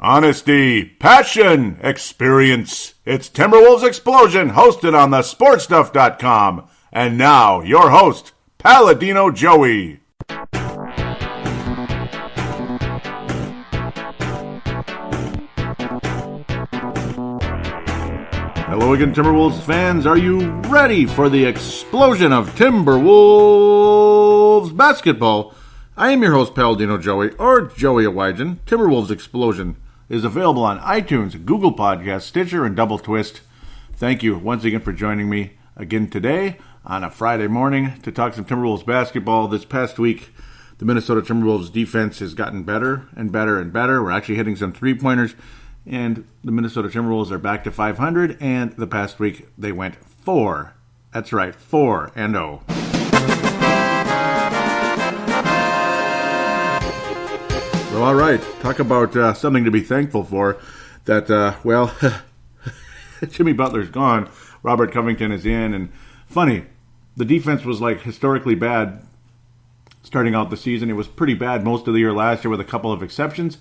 Honesty, passion, experience. It's Timberwolves Explosion, hosted on the sportstuff.com. And now, your host, Paladino Joey. Hello again, Timberwolves fans. Are you ready for the explosion of Timberwolves basketball? I am your host, Paladino Joey, or Joey Awajan. Timberwolves Explosion is available on iTunes, Google Podcasts, Stitcher, and Double Twist. Thank you once again for joining me again today on a Friday morning to talk some Timberwolves basketball. This past week, the Minnesota Timberwolves defense has gotten better and better and better. We're actually hitting some three-pointers, and the Minnesota Timberwolves are back to 500, and the past week they went 4. That's right, 4-0. Well, all right. Talk about something to be thankful for. That, Jimmy Butler's gone. Robert Covington is in. And funny, the defense was like historically bad starting out the season. It was pretty bad most of the year last year with a couple of exceptions.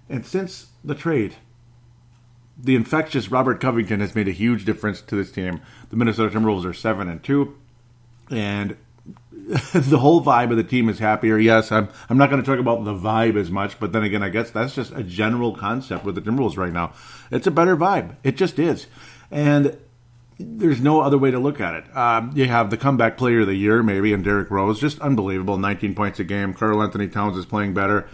And since the trade, the infectious Robert Covington has made a huge difference to this team. The Minnesota Timberwolves are 7-2. And the whole vibe of the team is happier. Yes, I'm not going to talk about the vibe as much, but then again, I guess that's just a general concept with the Timberwolves right now. It's a better vibe. It just is. And there's no other way to look at it. You have the comeback player of the year, maybe, and Derrick Rose. Just unbelievable. 19 points a game. Karl-Anthony Towns is playing better.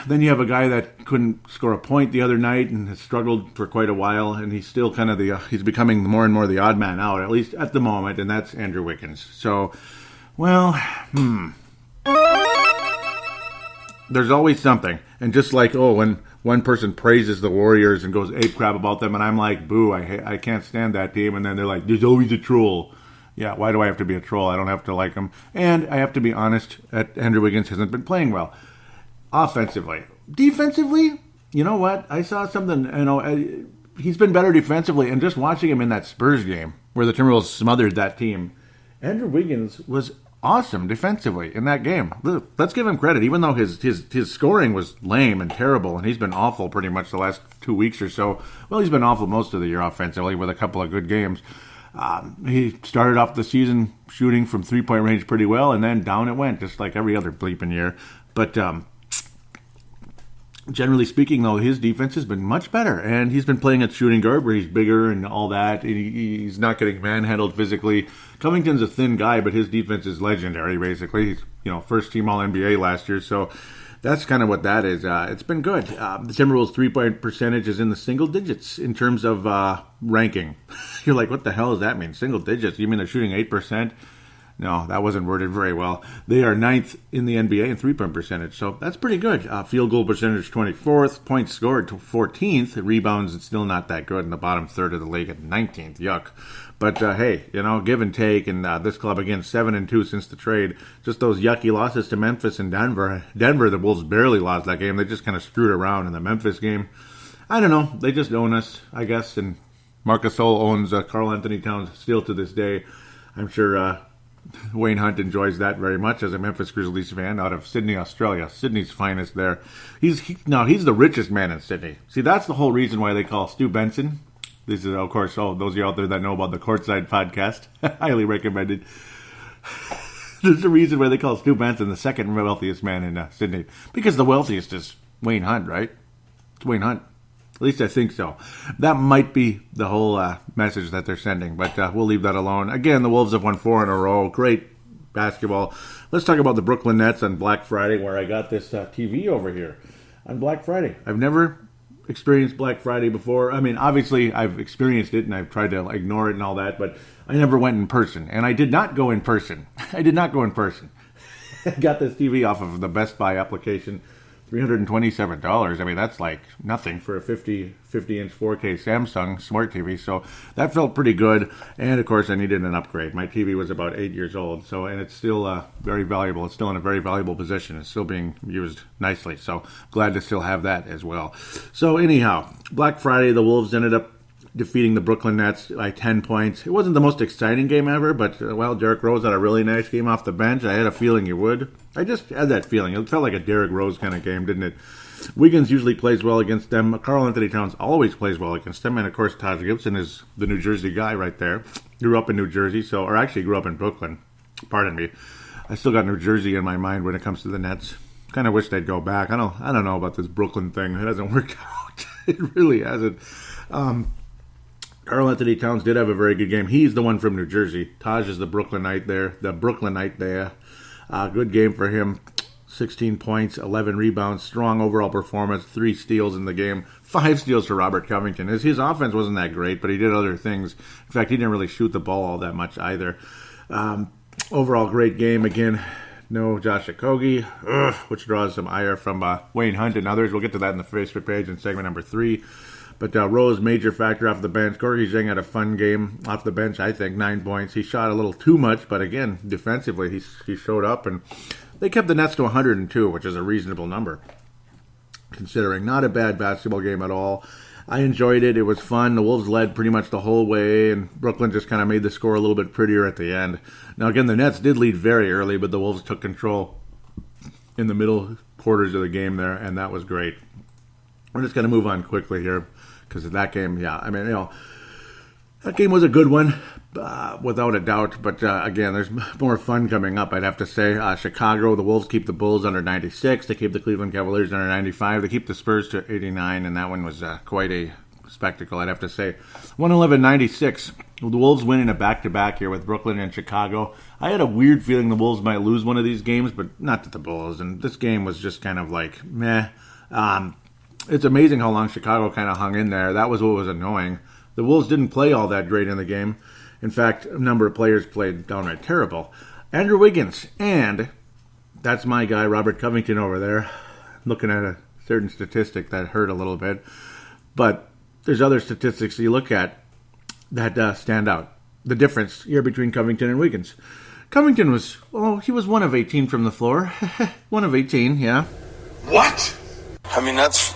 Then you have a guy that couldn't score a point the other night and has struggled for quite a while, and he's still kind of he's becoming more and more the odd man out, at least at the moment, and that's Andrew Wiggins. So, well, there's always something. And just like, when one person praises the Warriors and goes ape crap about them, and I'm like, boo, I can't stand that team, and then they're like, there's always a troll. Yeah, why do I have to be a troll? I don't have to like him. And I have to be honest, Andrew Wiggins hasn't been playing well. Offensively. Defensively, you know what? I saw something, he's been better defensively, and just watching him in that Spurs game where the Timberwolves smothered that team, Andrew Wiggins was awesome defensively in that game. Let's give him credit, even though his scoring was lame and terrible, and he's been awful pretty much the last 2 weeks or so. Well, he's been awful most of the year offensively with a couple of good games. He started off the season shooting from three-point range pretty well, and then down it went, just like every other bleeping year. But generally speaking, though, his defense has been much better, and he's been playing at shooting guard where he's bigger and all that. He's not getting manhandled physically. Covington's a thin guy, but his defense is legendary, basically. He's, first-team All-NBA last year, so that's kind of what that is. It's been good. The Timberwolves' three-point percentage is in the single digits in terms of ranking. You're like, what the hell does that mean? Single digits? You mean they're shooting 8%? No, that wasn't worded very well. They are 9th in the NBA in three-point percentage, so that's pretty good. Field goal percentage 24th, points scored 14th, rebounds it's still not that good in the bottom third of the league at 19th. Yuck. But hey, give and take, and this club again 7-2 since the trade. Just those yucky losses to Memphis and Denver. Denver, the Wolves barely lost that game. They just kind of screwed around in the Memphis game. I don't know. They just own us, I guess, and Marc Gasol owns Karl-Anthony Towns still to this day. I'm sure Wayne Hunt enjoys that very much as a Memphis Grizzlies fan out of Sydney, Australia. Sydney's finest there. He's the richest man in Sydney. See, that's the whole reason why they call Stu Benson. This is, of course, those of you out there that know about the Courtside podcast, highly recommended. There's a reason why they call Stu Benson the second wealthiest man in Sydney. Because the wealthiest is Wayne Hunt, right? It's Wayne Hunt. At least I think so. That might be the whole message that they're sending, but we'll leave that alone. Again, the Wolves have won 4 in a row. Great basketball. Let's talk about the Brooklyn Nets on Black Friday, where I got this TV over here on Black Friday. I've never experienced Black Friday before. I mean, obviously, I've experienced it, and I've tried to ignore it and all that, but I never went in person, and I did not go in person. I got this TV off of the Best Buy application. $327. I mean, that's like nothing for a 50-inch 4K Samsung Smart TV. So that felt pretty good. And, of course, I needed an upgrade. My TV was about 8 years old. And it's still very valuable. It's still in a very valuable position. It's still being used nicely. So glad to still have that as well. So, anyhow, Black Friday, the Wolves ended up defeating the Brooklyn Nets by 10 points. It wasn't the most exciting game ever, but, Derrick Rose had a really nice game off the bench. I had a feeling he would. I just had that feeling. It felt like a Derrick Rose kind of game, didn't it? Wiggins usually plays well against them. Karl Anthony Towns always plays well against them. And, of course, Taj Gibson is the New Jersey guy right there. Grew up in New Jersey, or actually grew up in Brooklyn. Pardon me. I still got New Jersey in my mind when it comes to the Nets. Kind of wish they'd go back. I don't know about this Brooklyn thing. It hasn't worked out. It really hasn't. Karl Anthony Towns did have a very good game. He's the one from New Jersey. Taj is the Brooklynite there. Good game for him. 16 points, 11 rebounds, strong overall performance, 3 steals in the game, 5 steals for Robert Covington. His offense wasn't that great, but he did other things. In fact, he didn't really shoot the ball all that much either. Overall, great game. Again, no Josh Okogie, which draws some ire from Wayne Hunt and others. We'll get to that in the Facebook page in segment number 3. But Rose, major factor off the bench. Gorgui Dieng had a fun game off the bench, I think, 9 points. He shot a little too much, but again, defensively, he showed up, and they kept the Nets to 102, which is a reasonable number, considering. Not a bad basketball game at all. I enjoyed it. It was fun. The Wolves led pretty much the whole way, and Brooklyn just kind of made the score a little bit prettier at the end. Now, again, the Nets did lead very early, but the Wolves took control in the middle quarters of the game there, and that was great. We're just going to move on quickly here because of that game. Yeah, I mean, that game was a good one, without a doubt. But again, there's more fun coming up, I'd have to say. Chicago, the Wolves keep the Bulls under 96. They keep the Cleveland Cavaliers under 95. They keep the Spurs to 89, and that one was quite a spectacle, I'd have to say. 111-96. The Wolves winning a back-to-back here with Brooklyn and Chicago. I had a weird feeling the Wolves might lose one of these games, but not to the Bulls. And this game was just kind of like, meh. It's amazing how long Chicago kind of hung in there. That was what was annoying. The Wolves didn't play all that great in the game. In fact, a number of players played downright terrible. Andrew Wiggins, and that's my guy, Robert Covington over there. Looking at a certain statistic that hurt a little bit. But there's other statistics you look at that stand out. The difference here between Covington and Wiggins. Covington was 1 of 18 from the floor. 1 of 18, yeah. What? I mean, that's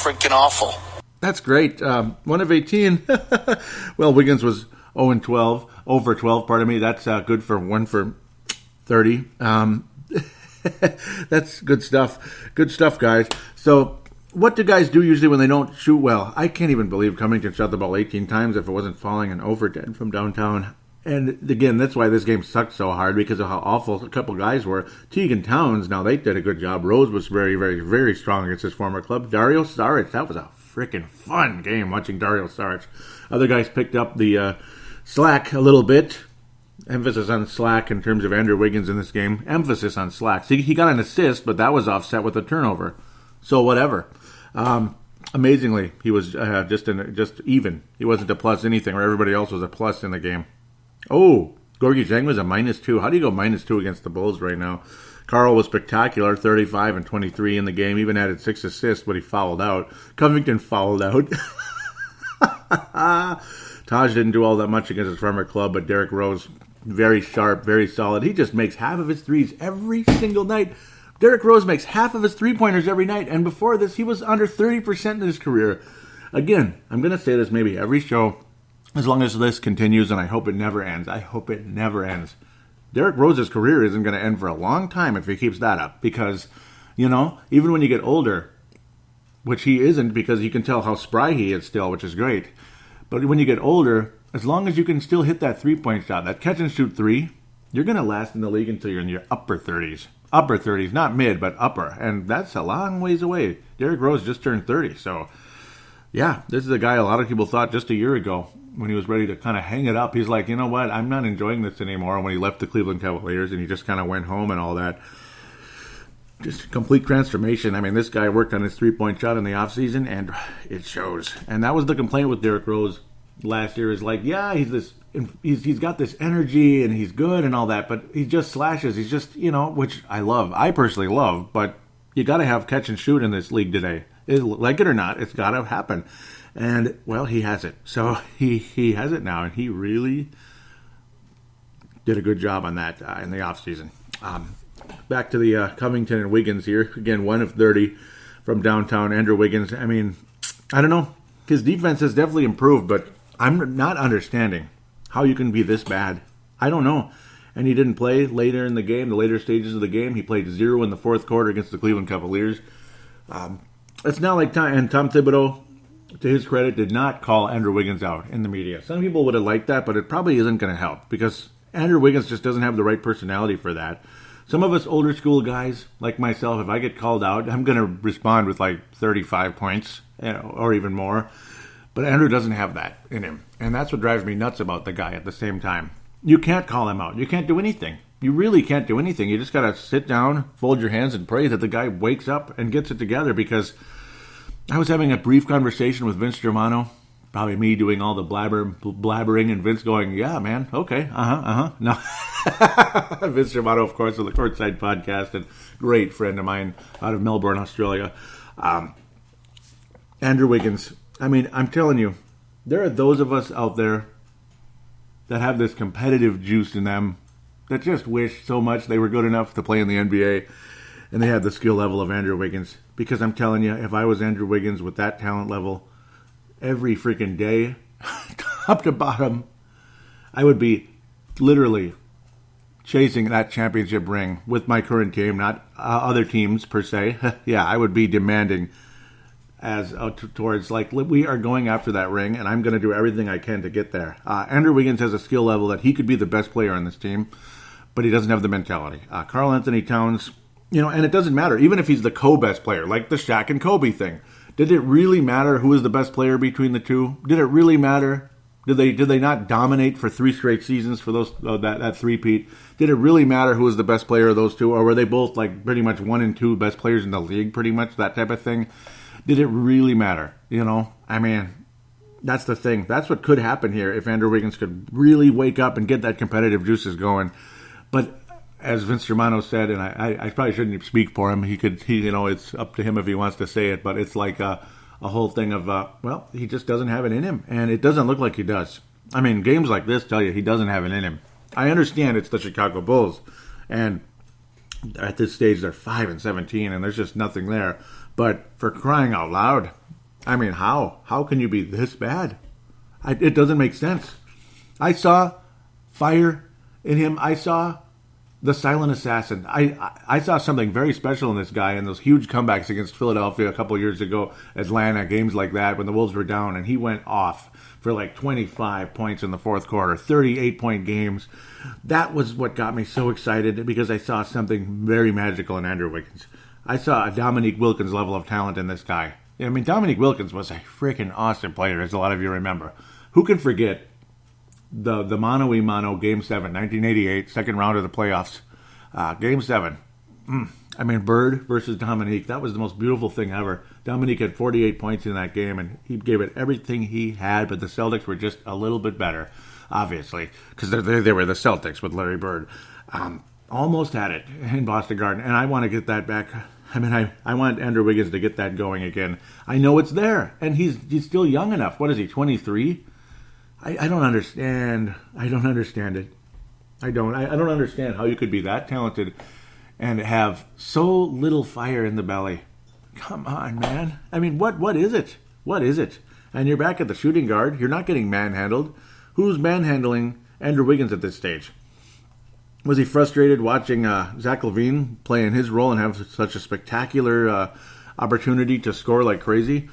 freaking awful. That's great. 1 of 18. Well, Wiggins was 0-12. 0 for 12, pardon me. That's good for 1 for 30. That's good stuff. Good stuff, guys. So, what do guys do usually when they don't shoot well? I can't even believe Covington shot the ball 18 times if it wasn't falling and over 10 from downtown. And again, that's why this game sucked so hard, because of how awful a couple guys were. Teague and Towns, now they did a good job. Rose was very, very, very strong against his former club. Dario Saric, that was a freaking fun game watching Dario Saric. Other guys picked up the slack a little bit. Emphasis on slack in terms of Andrew Wiggins in this game. Emphasis on slack. See, he got an assist, but that was offset with a turnover. So whatever. Amazingly, he was just even. He wasn't a plus anything, where everybody else was a plus in the game. Oh, Gorgui Dieng was a -2. How do you go -2 against the Bulls right now? Karl was spectacular, 35 and 23 in the game. Even added 6 assists, but he fouled out. Covington fouled out. Taj didn't do all that much against his former club, but Derrick Rose, very sharp, very solid. He just makes half of his threes every single night. Derrick Rose makes half of his three-pointers every night, and before this, he was under 30% in his career. Again, I'm going to say this maybe every show, as long as this continues, and I hope it never ends. I hope it never ends. Derrick Rose's career isn't going to end for a long time if he keeps that up, because, even when you get older, which he isn't, because you can tell how spry he is still, which is great. But when you get older, as long as you can still hit that three-point shot, that catch-and-shoot three, you're going to last in the league until you're in your upper 30s. Upper 30s, not mid, but upper. And that's a long ways away. Derrick Rose just turned 30, so yeah, this is a guy a lot of people thought just a year ago when he was ready to kind of hang it up. He's like, you know what, I'm not enjoying this anymore. When he left the Cleveland Cavaliers and he just kind of went home and all that. Just complete transformation. I mean, this guy worked on his three-point shot in the offseason, and it shows. And that was the complaint with Derrick Rose last year, is like, yeah, he's got this energy and he's good and all that, but he just slashes. He's just, which I love. I personally love, but you got to have catch and shoot in this league today. Like it or not, it's got to happen. And, well, he has it. So he has it now, and he really did a good job on that in the offseason. Back to the Covington and Wiggins here. Again, 1 of 30 from downtown. Andrew Wiggins, I mean, I don't know. His defense has definitely improved, but I'm not understanding how you can be this bad. I don't know. And he didn't play later in the game, the later stages of the game. He played 0 in the fourth quarter against the Cleveland Cavaliers. It's not like Tom Thibodeau, to his credit, did not call Andrew Wiggins out in the media. Some people would have liked that, but it probably isn't going to help because Andrew Wiggins just doesn't have the right personality for that. Some of us older school guys, like myself, if I get called out, I'm going to respond with like 35 points, or even more. But Andrew doesn't have that in him. And that's what drives me nuts about the guy at the same time. You can't call him out. You can't do anything. You really can't do anything. You just got to sit down, fold your hands, and pray that the guy wakes up and gets it together. Because I was having a brief conversation with Vince Germano, probably me doing all the blabbering, and Vince going, yeah, man, okay, No. Vince Germano, of course, of the Courtside Podcast, and great friend of mine out of Melbourne, Australia. Andrew Wiggins. I mean, I'm telling you, there are those of us out there that have this competitive juice in them that just wish so much they were good enough to play in the NBA and they had the skill level of Andrew Wiggins. Because I'm telling you, if I was Andrew Wiggins with that talent level, every freaking day, top to bottom, I would be literally chasing that championship ring with my current team, not other teams per se. Yeah, I would be demanding as towards like we are going after that ring, and I'm going to do everything I can to get there. Andrew Wiggins has a skill level that he could be the best player on this team, but he doesn't have the mentality. Karl Anthony Towns, and it doesn't matter even if he's the co-best player, like the Shaq and Kobe thing. Did it really matter who was the best player between the two? Did it really matter? Did they not dominate for 3 straight seasons for those that three-peat? Did it really matter who was the best player of those two, or were they both like pretty much 1 and 2 best players in the league, pretty much that type of thing? Did it really matter? I mean, that's the thing. That's what could happen here if Andrew Wiggins could really wake up and get that competitive juices going. But as Vince Germano said, and I probably shouldn't speak for him. It's up to him if he wants to say it. But it's like a whole thing of, he just doesn't have it in him, and it doesn't look like he does. I mean, games like this tell you he doesn't have it in him. I understand it's the Chicago Bulls, and at this stage they're 5-17, and there's just nothing there. But for crying out loud, I mean, how? How can you be this bad? It doesn't make sense. I saw fire in him. I saw the silent assassin. I saw something very special in this guy in those huge comebacks against Philadelphia a couple years ago, Atlanta, games like that when the Wolves were down, and he went off for like 25 points in the fourth quarter, 38-point games. That was what got me so excited because I saw something very magical in Andrew Wiggins. I saw a Dominique Wilkins level of talent in this guy. I mean, Dominique Wilkins was a freaking awesome player, as a lot of you remember. Who can forget the mano-a-mano Game 7, 1988, second round of the playoffs. Game 7. I mean, Bird versus Dominique. That was the most beautiful thing ever. Dominique had 48 points in that game, and he gave it everything he had, but the Celtics were just a little bit better, obviously, because they were the Celtics with Larry Bird. Almost had it in Boston Garden, and I want to get that back. I mean, I want Andrew Wiggins to get that going again. I know it's there, and he's still young enough. What is he, 23? I don't understand. I don't understand it. I don't understand how you could be that talented and have so little fire in the belly. Come on, man. I mean, what is it? What is it? And you're back at the shooting guard. You're not getting manhandled. Who's manhandling Andrew Wiggins at this stage? Was he frustrated watching Zach LaVine play in his role and have such a spectacular opportunity to score like crazy?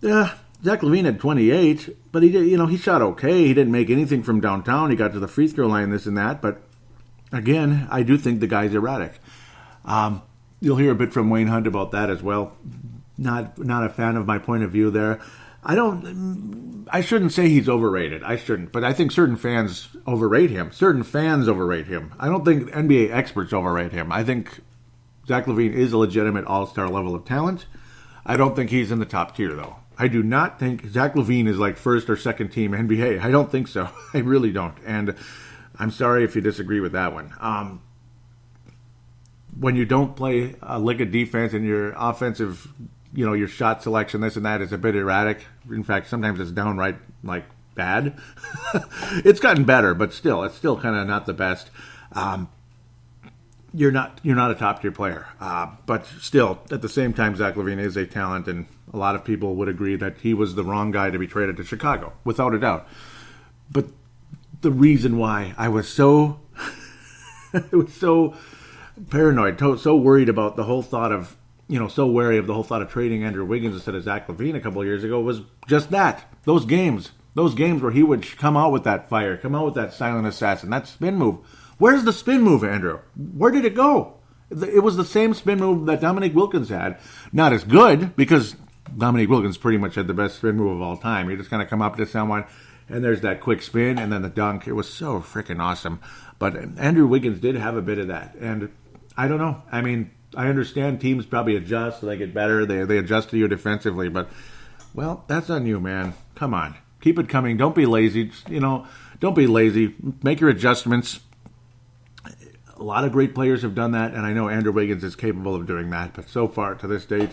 Yeah, Zach LaVine had 28, but he did, he shot okay. He didn't make anything from downtown. He got to the free throw line, this and that. But again, I do think the guy's erratic. You'll hear a bit from Wayne Hunt about that as well. Not a fan of my point of view there. I shouldn't say he's overrated. I shouldn't. But I think certain fans overrate him. Certain fans overrate him. I don't think NBA experts overrate him. I think Zach LaVine is a legitimate all-star level of talent. I don't think he's in the top tier, though. I do not think Zach LaVine is like first or second team NBA. I don't think so. I really don't. And I'm sorry if you disagree with that one. When you don't play a lick of defense and your offensive, your shot selection, this and that is a bit erratic. In fact, sometimes it's downright like bad. It's gotten better, but it's still kind of not the best. You're not a top tier player, but still, at the same time, Zach LaVine is a talent, and a lot of people would agree that he was the wrong guy to be traded to Chicago, without a doubt. But the reason why I was so paranoid, so worried about the whole thought of so wary of the whole thought of trading Andrew Wiggins instead of Zach LaVine a couple of years ago was just that. Those games where he would come out with that fire, come out with that silent assassin, that spin move. Where's the spin move, Andrew? Where did it go? It was the same spin move that Dominique Wilkins had. Not as good, because Dominique Wilkins pretty much had the best spin move of all time. You just kind of come up to someone, and there's that quick spin, and then the dunk. It was so freaking awesome. But Andrew Wiggins did have a bit of that. And I don't know. I mean, I understand teams probably adjust. They get better. They adjust to you defensively. But, well, that's on you, man. Come on. Keep it coming. Don't be lazy. Don't be lazy. Make your adjustments. A lot of great players have done that, and I know Andrew Wiggins is capable of doing that. But so far, to this date,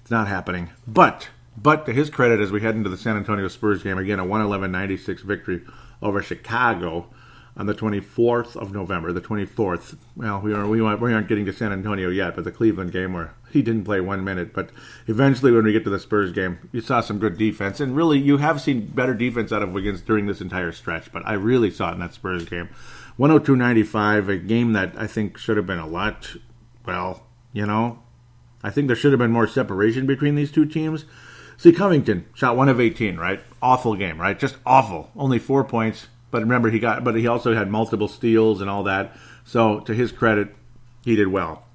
it's not happening. But to his credit, as we head into the San Antonio Spurs game, again, a 111-96 victory over Chicago on the 24th of November, the 24th. Well, we aren't getting to San Antonio yet, but the Cleveland game where he didn't play 1 minute. But eventually, when we get to the Spurs game, you saw some good defense. And really, you have seen better defense out of Wiggins during this entire stretch. But I really saw it in that Spurs game. 102-95, a game that I think should have been a lot, I think there should have been more separation between these two teams. See, Covington shot 1 of 18, right? Awful game, right? Just awful. Only 4 points. But remember, he also had multiple steals and all that. So, to his credit, he did well.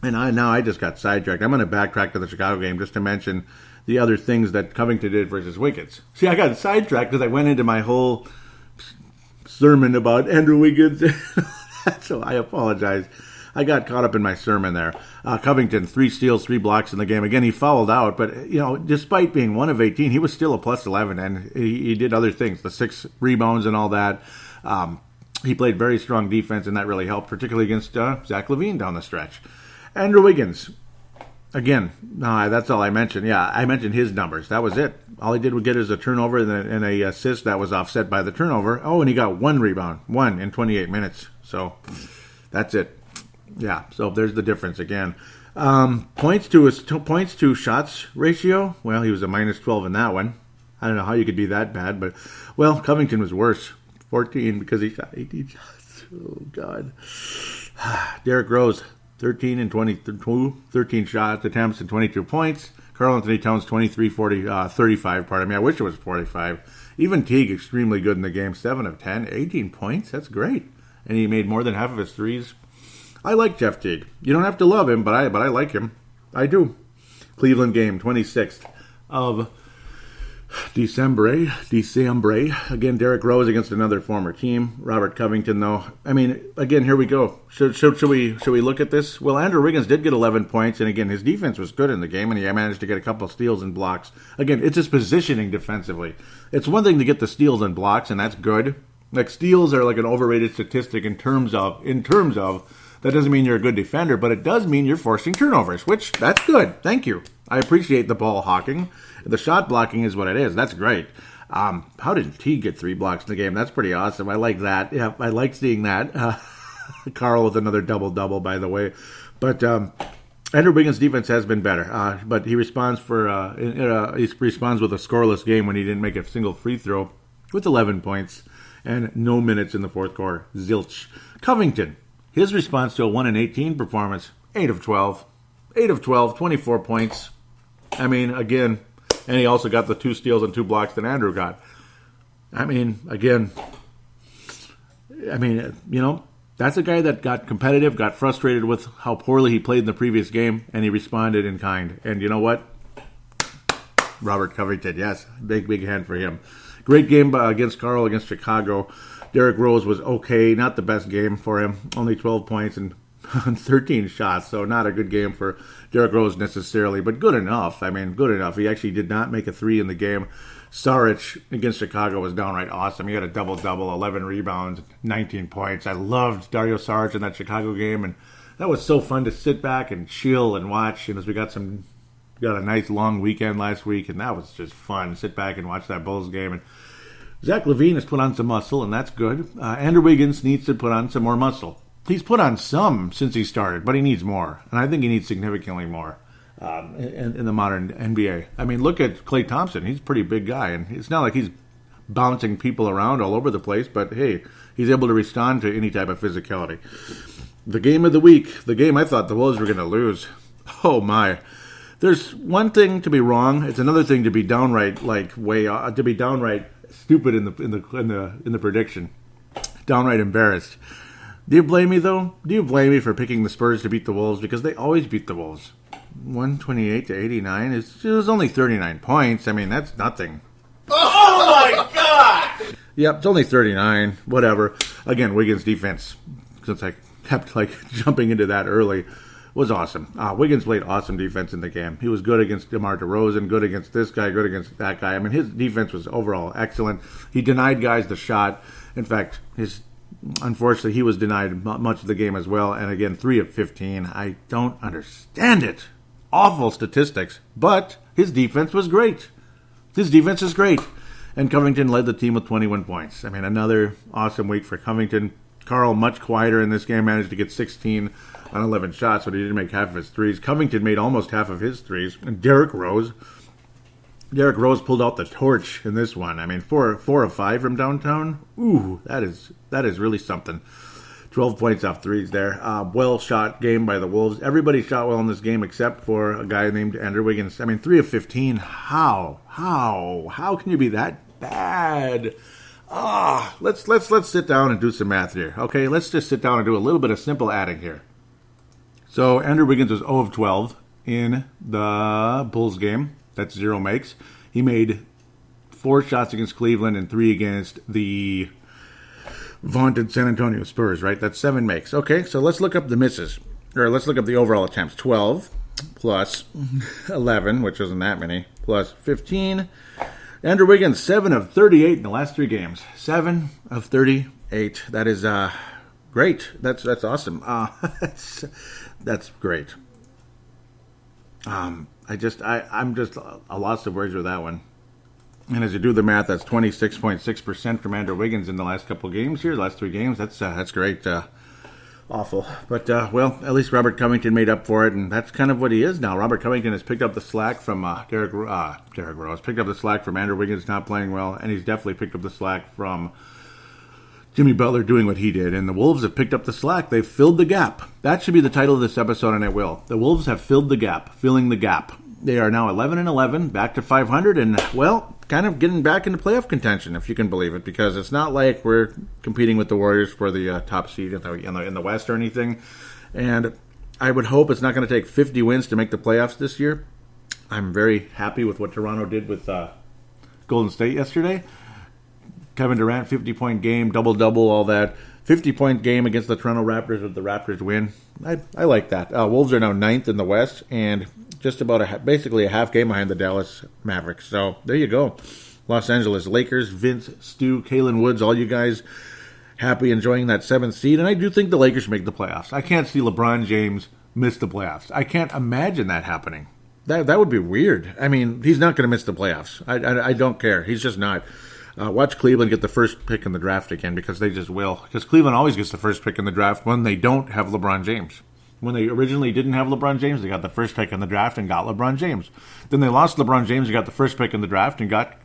And I just got sidetracked. I'm going to backtrack to the Chicago game just to mention the other things that Covington did versus Wiggins. See, I got sidetracked because I went into my whole sermon about Andrew Wiggins. So I apologize. I got caught up in my sermon there. Covington, 3 steals, 3 blocks in the game. Again, he fouled out, but despite being 1 of 18, he was still a plus 11, and he did other things, the 6 rebounds and all that. He played very strong defense, and that really helped, particularly against Zach LaVine down the stretch. Andrew Wiggins, again, that's all I mentioned. Yeah, I mentioned his numbers. That was it. All he did was get is a turnover and a assist that was offset by the turnover. Oh, and he got 1 rebound, 1 in 28 minutes. So that's it. Yeah, so there's the difference again. Points to shots ratio. Well, he was a minus 12 in that one. I don't know how you could be that bad, but Covington was worse, 14 because he shot 18 shots. Oh God. Derrick Rose, 13 and 13 shots attempts and 22 points. Karl Anthony Towns, 35. I wish it was 45. Even Teague, extremely good in the game, 7 of 10, 18 points. That's great, and he made more than half of his threes. I like Jeff Teague. You don't have to love him, but I like him. I do. Cleveland game, 26th of December. Again, Derrick Rose against another former team. Robert Covington, though. I mean, again, here we go. Should we look at this? Well, Andrew Wiggins did get 11 points, and again, his defense was good in the game, and he managed to get a couple steals and blocks. Again, it's his positioning defensively. It's one thing to get the steals and blocks, and that's good. Like, steals are like an overrated statistic in terms of that doesn't mean you're a good defender, but it does mean you're forcing turnovers, which, that's good. Thank you. I appreciate the ball hawking. The shot blocking is what it is. That's great. How did Teague get 3 blocks in the game? That's pretty awesome. I like that. Yeah, I like seeing that. Karl with another double-double, by the way. But Andrew Wiggins' defense has been better. But he responds with a scoreless game when he didn't make a single free throw with 11 points and no minutes in the fourth quarter. Zilch. Covington. His response to a 1-18 performance, 8 of 12. 8 of 12, 24 points. I mean, again, and he also got the 2 steals and 2 blocks that Andrew got. I mean, again, that's a guy that got competitive, got frustrated with how poorly he played in the previous game, and he responded in kind. And you know what? Robert Covington, yes, big hand for him. Great game against Karl against Chicago. Derrick Rose was okay, not the best game for him. Only 12 points and 13 shots, so not a good game for Derrick Rose necessarily, but good enough. I mean, good enough. He actually did not make a 3 in the game. Saric against Chicago was downright awesome. He had a double-double, 11 rebounds, 19 points. I loved Dario Saric in that Chicago game, and that was so fun to sit back and chill and watch. And as we got a nice long weekend last week, and that was just fun. Sit back and watch that Bulls game. And Zach LaVine has put on some muscle, and that's good. Andrew Wiggins needs to put on some more muscle. He's put on some since he started, but he needs more. And I think he needs significantly more in the modern NBA. I mean, look at Klay Thompson. He's a pretty big guy, and it's not like he's bouncing people around all over the place, but hey, he's able to respond to any type of physicality. The game of the week, the game I thought the Wolves were going to lose. Oh, my. There's one thing to be wrong. It's another thing to be downright to be downright stupid in the prediction. Downright embarrassed. Do you blame me though? Do you blame me for picking the Spurs to beat the Wolves, because they always beat the Wolves? 128-89. It was only 39 points. I mean, that's nothing. Oh my God! Yep, it's only 39. Whatever. Again, Wiggins' defense, since I kept jumping into that early, was awesome. Wiggins played awesome defense in the game. He was good against DeMar DeRozan, good against this guy, good against that guy. I mean, his defense was overall excellent. He denied guys the shot. In fact, unfortunately, he was denied much of the game as well. And again, 3 of 15. I don't understand it. Awful statistics. But his defense was great. His defense is great. And Covington led the team with 21 points. I mean, another awesome week for Covington. Carl, much quieter in this game, managed to get 16 on 11 shots, but he didn't make half of his threes. Covington made almost half of his threes. And Derrick Rose pulled out the torch in this one. I mean, 4 of 5 from downtown. Ooh, that is really something. 12 points off threes there. Well shot game by the Wolves. Everybody shot well in this game except for a guy named Andrew Wiggins. I mean, 3 of 15. How can you be that bad? Let's sit down and do some math here. Okay, let's just sit down and do a little bit of simple adding here. So Andrew Wiggins was 0 of 12 in the Bulls game. That's 0 makes. He made 4 shots against Cleveland and 3 against the vaunted San Antonio Spurs, right? That's 7 makes. Okay, so let's look up the misses. Or let's look up the overall attempts. 12 plus 11, which isn't that many, plus 15. Andrew Wiggins, 7 of 38 in the last 3 games. 7 of 38. That is great. That's awesome. That's great. I'm just a loss of words with that one. And as you do the math, that's 26.6% from Andrew Wiggins in the last couple games here, the last 3 games. That's great. Awful. But, well, at least Robert Covington made up for it, and that's kind of what he is now. Robert Covington has picked up the slack from Derrick Rose, picked up the slack from Andrew Wiggins not playing well, and he's definitely picked up the slack from Jimmy Butler doing what he did. And the Wolves have picked up the slack. They've filled the gap. That should be the title of this episode, and it will. The Wolves have filled the gap, filling the gap. They are now 11-11, back to 500, and, well, kind of getting back into playoff contention, if you can believe it, because it's not like we're competing with the Warriors for the top seed in the West or anything. And I would hope it's not going to take 50 wins to make the playoffs this year. I'm very happy with what Toronto did with Golden State yesterday. Kevin Durant, 50-point game, double-double, all that. 50-point game against the Toronto Raptors with the Raptors win. I like that. Wolves are now 9th in the West, and just about basically a half game behind the Dallas Mavericks. So there you go. Los Angeles Lakers, Vince, Stu, Kalen Woods, all you guys happy enjoying that 7th seed. And I do think the Lakers make the playoffs. I can't see LeBron James miss the playoffs. I can't imagine that happening. That would be weird. I mean, he's not going to miss the playoffs. I don't care. He's just not. Watch Cleveland get the first pick in the draft again, because they just will. Because Cleveland always gets the first pick in the draft when they don't have LeBron James. When they originally didn't have LeBron James, they got the first pick in the draft and got LeBron James. Then they lost LeBron James and got the first pick in the draft and got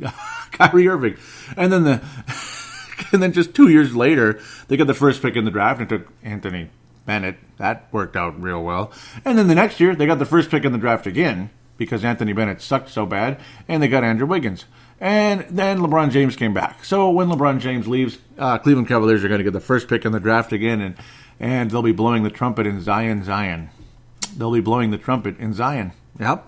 Kyrie Irving. And then just 2 years later, they got the first pick in the draft and took Anthony Bennett. That worked out real well. And then the next year, they got the first pick in the draft again because Anthony Bennett sucked so bad, and they got Andrew Wiggins. And then LeBron James came back. So when LeBron James leaves, Cleveland Cavaliers are going to get the first pick in the draft again, and they'll be blowing the trumpet in Zion. They'll be blowing the trumpet in Zion. Yep.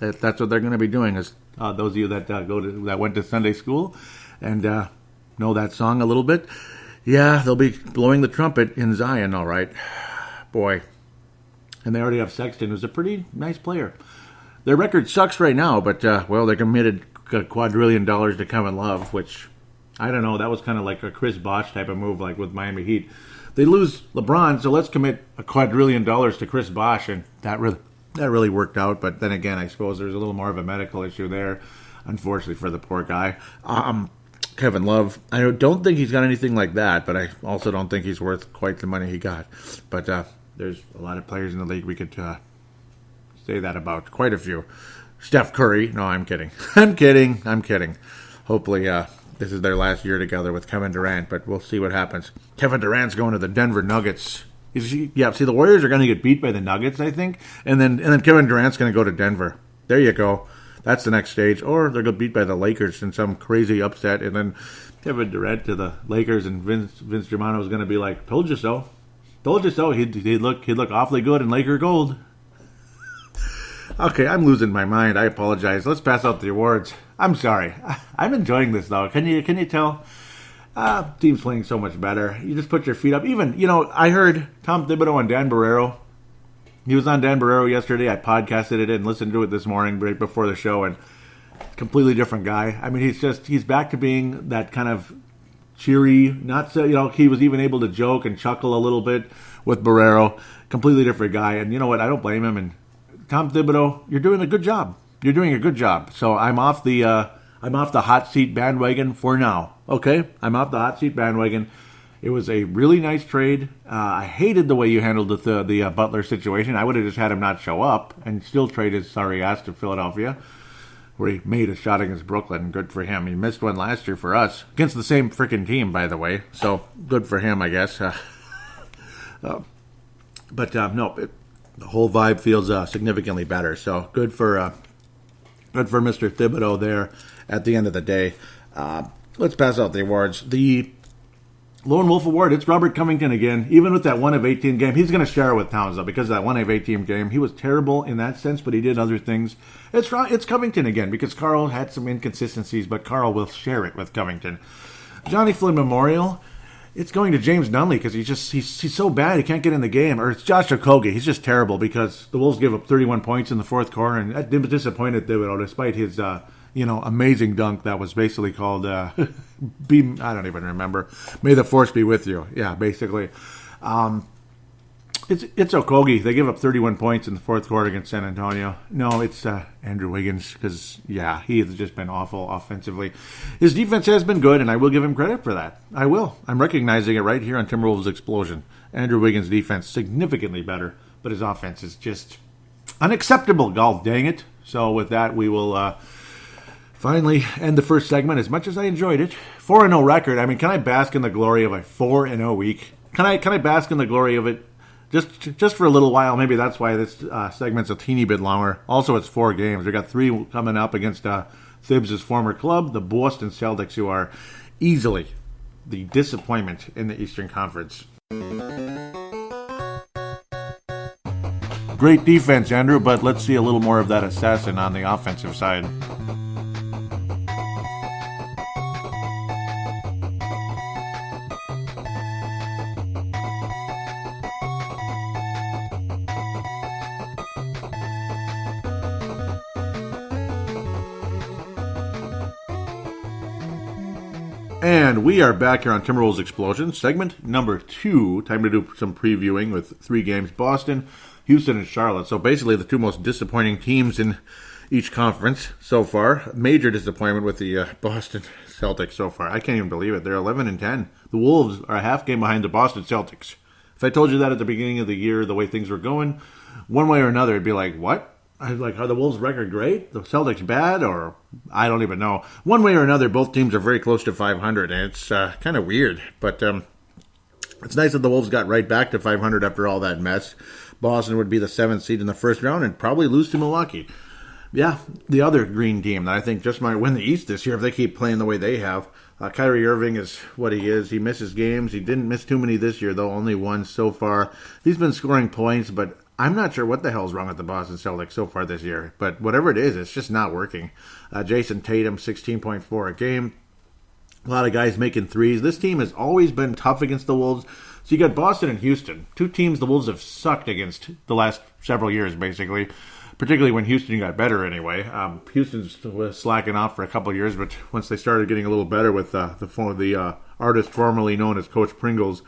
That's what they're going to be doing. Is those of you that went to Sunday school and know that song a little bit, yeah, they'll be blowing the trumpet in Zion, all right. Boy. And they already have Sexton, who's a pretty nice player. Their record sucks right now, but, well, they committed $2 quadrillion to Kevin Love, which, I don't know, that was kind of like a Chris Bosh type of move, like with Miami Heat. They lose LeBron, so let's commit $2 quadrillion to Chris Bosh, and that really worked out. But then again, I suppose there's a little more of a medical issue there, unfortunately for the poor guy. Kevin Love, I don't think he's got anything like that, but I also don't think he's worth quite the money he got. But there's a lot of players in the league we could say that about, quite a few. Steph Curry, no, I'm kidding. I'm kidding. Hopefully this is their last year together with Kevin Durant, but we'll see what happens. Kevin Durant's going to the Denver Nuggets. Yeah, see, the Warriors are going to get beat by the Nuggets, I think, and then Kevin Durant's going to go to Denver. There you go. That's the next stage. Or they're going to be beat by the Lakers in some crazy upset, and then Kevin Durant to the Lakers, and Vince Germano is going to be like, "Told you so, told you so." He'd look awfully good in Laker gold. Okay, I'm losing my mind. I apologize. Let's pass out the awards. I'm sorry. I'm enjoying this though. Can you tell? Team's playing so much better. You just put your feet up. Even, I heard Tom Thibodeau on Dan Barrero. He was on Dan Barrero yesterday. I podcasted it and listened to it this morning right before the show, and completely different guy. I mean, he's back to being that kind of cheery, not so, he was even able to joke and chuckle a little bit with Barrero. Completely different guy. And you know what? I don't blame him. And Tom Thibodeau, you're doing a good job. You're doing a good job. So I'm off the hot seat bandwagon for now. Okay? I'm off the hot seat bandwagon. It was a really nice trade. I hated the way you handled the Butler situation. I would have just had him not show up and still trade his sorry ass to Philadelphia, where he made a shot against Brooklyn. Good for him. He missed one last year for us. Against the same freaking team, by the way. So, good for him, I guess. No, the whole vibe feels significantly better. So, good for Mr. Thibodeau there at the end of the day. Let's pass out the awards. The Lone Wolf Award, it's Robert Covington again. Even with that 1 of 18 game, he's going to share it with Towns, though, because of that 1 of 18 game. He was terrible in that sense, but he did other things. It's Covington again, because Carl had some inconsistencies, but Carl will share it with Covington. Johnny Flynn Memorial, it's going to James Nunley, because he's so bad he can't get in the game. Or it's Josh Okogie. He's just terrible, because the Wolves gave up 31 points in the fourth quarter, and that disappointed Thibodeau, despite his amazing dunk that was basically called, I don't even remember. May the force be with you. Yeah, basically. It's Okogie. They give up 31 points in the fourth quarter against San Antonio. No, it's Andrew Wiggins, because, yeah, he has just been awful offensively. His defense has been good, and I will give him credit for that. I will. I'm recognizing it right here on Timberwolves Explosion. Andrew Wiggins' defense significantly better, but his offense is just unacceptable. God dang it. So with that, we will finally end the first segment. As much as I enjoyed it, 4-0 record. I mean, can I bask in the glory of a 4-0 week? Can I bask in the glory of it just for a little while? Maybe that's why this segment's a teeny bit longer. Also, it's 4 games. We got 3 coming up against Thibs' former club, the Boston Celtics, who are easily the disappointment in the Eastern Conference. Great defense, Andrew, but let's see a little more of that assassin on the offensive side. And we are back here on Timberwolves Explosion, segment number 2. Time to do some previewing with 3 games: Boston, Houston, and Charlotte. So basically the 2 most disappointing teams in each conference so far. Major disappointment with the Boston Celtics so far. I can't even believe it. They're 11-10. The Wolves are a half game behind the Boston Celtics. If I told you that at the beginning of the year, the way things were going, one way or another, it'd be like, what? I'd like, are the Wolves' record great? The Celtics bad? Or I don't even know. One way or another, both teams are very close to 500, and it's kind of weird. But it's nice that the Wolves got right back to 500 after all that mess. Boston would be the 7th seed in the first round and probably lose to Milwaukee. Yeah, the other green team that I think just might win the East this year if they keep playing the way they have. Kyrie Irving is what he is. He misses games. He didn't miss too many this year, though. Only 1 so far. He's been scoring points, but I'm not sure what the hell's wrong with the Boston Celtics so far this year. But whatever it is, it's just not working. Jason Tatum, 16.4 a game. A lot of guys making threes. This team has always been tough against the Wolves. So you got Boston and Houston, 2 teams the Wolves have sucked against the last several years, basically. Particularly when Houston got better anyway. Houston was slacking off for a couple of years, but once they started getting a little better with the artist formerly known as Coach Pringles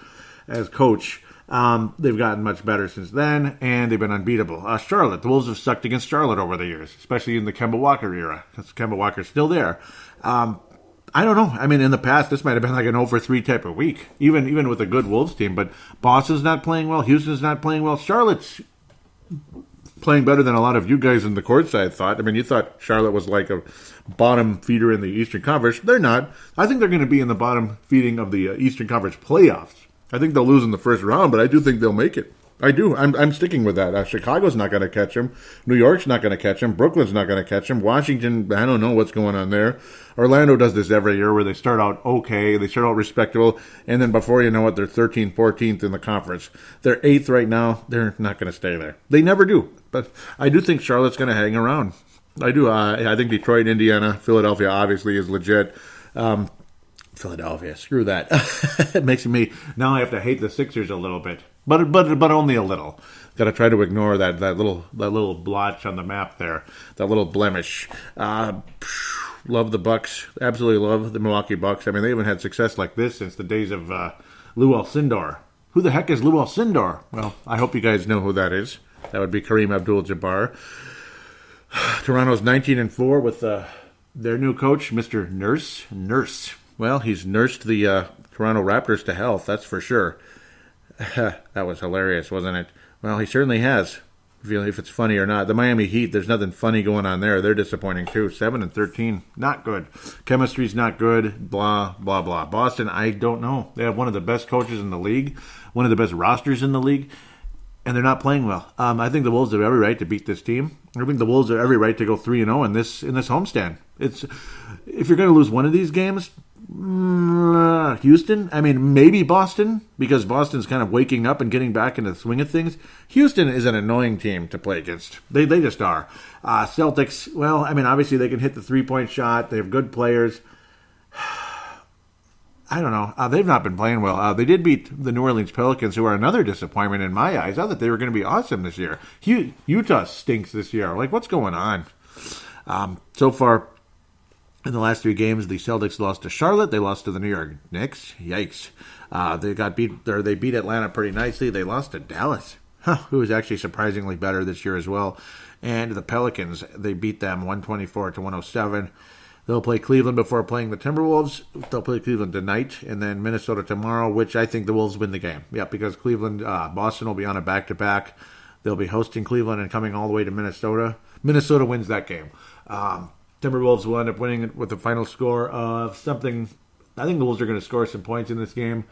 as coach, they've gotten much better since then, and they've been unbeatable. Charlotte, the Wolves have sucked against Charlotte over the years, especially in the Kemba Walker era, because Kemba Walker's still there. I don't know. I mean, in the past, this might have been like an 0-3 type of week, even with a good Wolves team, but Boston's not playing well, Houston's not playing well, Charlotte's playing better than a lot of you guys in the courtside thought. I mean, you thought Charlotte was like a bottom feeder in the Eastern Conference. They're not. I think they're going to be in the bottom feeding of the Eastern Conference playoffs. I think they'll lose in the first round, but I do think they'll make it. I do. I'm sticking with that. Chicago's not going to catch him. New York's not going to catch him. Brooklyn's not going to catch him. Washington, I don't know what's going on there. Orlando does this every year where they start out okay, they start out respectable, and then before you know it, they're 13th, 14th in the conference. They're 8th right now. They're not going to stay there. They never do. But I do think Charlotte's going to hang around. I do. I think Detroit, Indiana, Philadelphia obviously is legit. Philadelphia, screw that. It makes me, now I have to hate the Sixers a little bit. But only a little. Got to try to ignore that little blotch on the map there, that little blemish. Love the Bucks. Absolutely love the Milwaukee Bucks. I mean, they haven't had success like this since the days of Lou Alcindor. Who the heck is Lou Alcindor? Well, I hope you guys know who that is. That would be Kareem Abdul-Jabbar. Toronto's 19-4 with their new coach, Mr. Nurse. Well, he's nursed the Toronto Raptors to health, that's for sure. That was hilarious, wasn't it? Well, he certainly has. If it's funny or not. The Miami Heat, there's nothing funny going on there. They're disappointing too. 7-13, not good. Chemistry's not good. Blah, blah, blah. Boston, I don't know. They have one of the best coaches in the league, one of the best rosters in the league, and they're not playing well. I think the Wolves have every right to beat this team. I think the Wolves have every right to go 3-0 in this homestand. If you're going to lose one of these games, Houston, I mean, maybe Boston, because Boston's kind of waking up and getting back into the swing of things. Houston is an annoying team to play against. They just are. Celtics, well, I mean, obviously they can hit the three-point shot. They have good players. I don't know. They've not been playing well. They did beat the New Orleans Pelicans, who are another disappointment in my eyes. I thought they were going to be awesome this year. Utah stinks this year. Like, what's going on? So far, in the last 3 games, the Celtics lost to Charlotte. They lost to the New York Knicks. Yikes. They beat Atlanta pretty nicely. They lost to Dallas, who is actually surprisingly better this year as well. And the Pelicans, they beat them 124-107. They'll play Cleveland before playing the Timberwolves. They'll play Cleveland tonight, and then Minnesota tomorrow, which I think the Wolves win the game. Yeah, because Boston will be on a back-to-back. They'll be hosting Cleveland and coming all the way to Minnesota. Minnesota wins that game. Timberwolves will end up winning it with a final score of something. I think the Wolves are going to score some points in this game.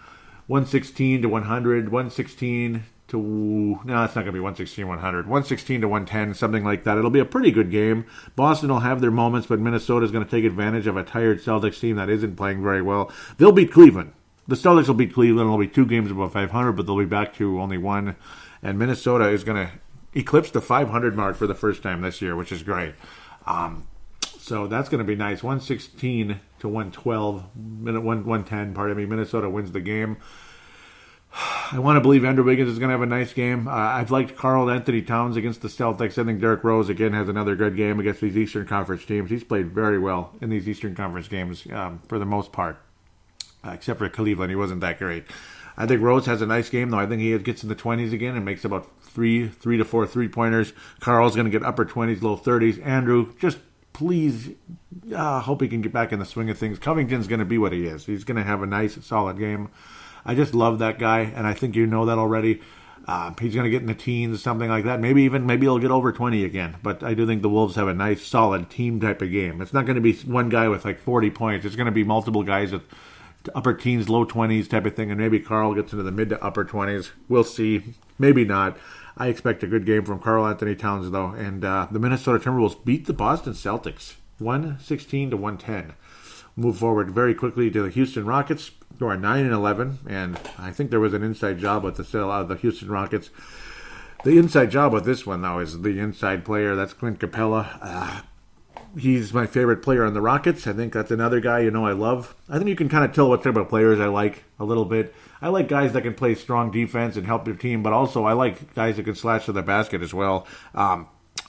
116-100, 116 to... No, it's not going to be 116-100. 116-110, something like that. It'll be a pretty good game. Boston will have their moments, but Minnesota is going to take advantage of a tired Celtics team that isn't playing very well. They'll beat Cleveland. The Celtics will beat Cleveland. It'll be 2 games above 500, but they'll be back to only 1. And Minnesota is going to eclipse the 500 mark for the first time this year, which is great. So that's going to be nice. 116-112, 110, pardon me. Minnesota wins the game. I want to believe Andrew Wiggins is going to have a nice game. I've liked Karl Anthony Towns against the Celtics. I think Derrick Rose, again, has another good game against these Eastern Conference teams. He's played very well in these Eastern Conference games for the most part, except for Cleveland. He wasn't that great. I think Rose has a nice game, though. I think he gets in the 20s again and makes about 3 to 4 3-pointers. Karl's going to get upper 20s, low 30s. Andrew, just please, hope he can get back in the swing of things. Covington's going to be what he is. He's going to have a nice, solid game. I just love that guy, and I think you know that already. He's going to get in the teens, something like that. Maybe he'll get over 20 again. But I do think the Wolves have a nice, solid team type of game. It's not going to be one guy with like 40 points. It's going to be multiple guys with upper teens, low 20s type of thing, and maybe Karl gets into the mid to upper 20s. We'll see. Maybe not. I expect a good game from Karl Anthony Towns, though. And the Minnesota Timberwolves beat the Boston Celtics 116-110. Move forward very quickly to the Houston Rockets, who are 9-11, and I think there was an inside job with the Houston Rockets. The inside job with this one, though, is the inside player. That's Clint Capella. He's my favorite player on the Rockets. I think that's another guy I love. I think you can kind of tell what type of players I like a little bit. I like guys that can play strong defense and help their team, but also I like guys that can slash to the basket as well.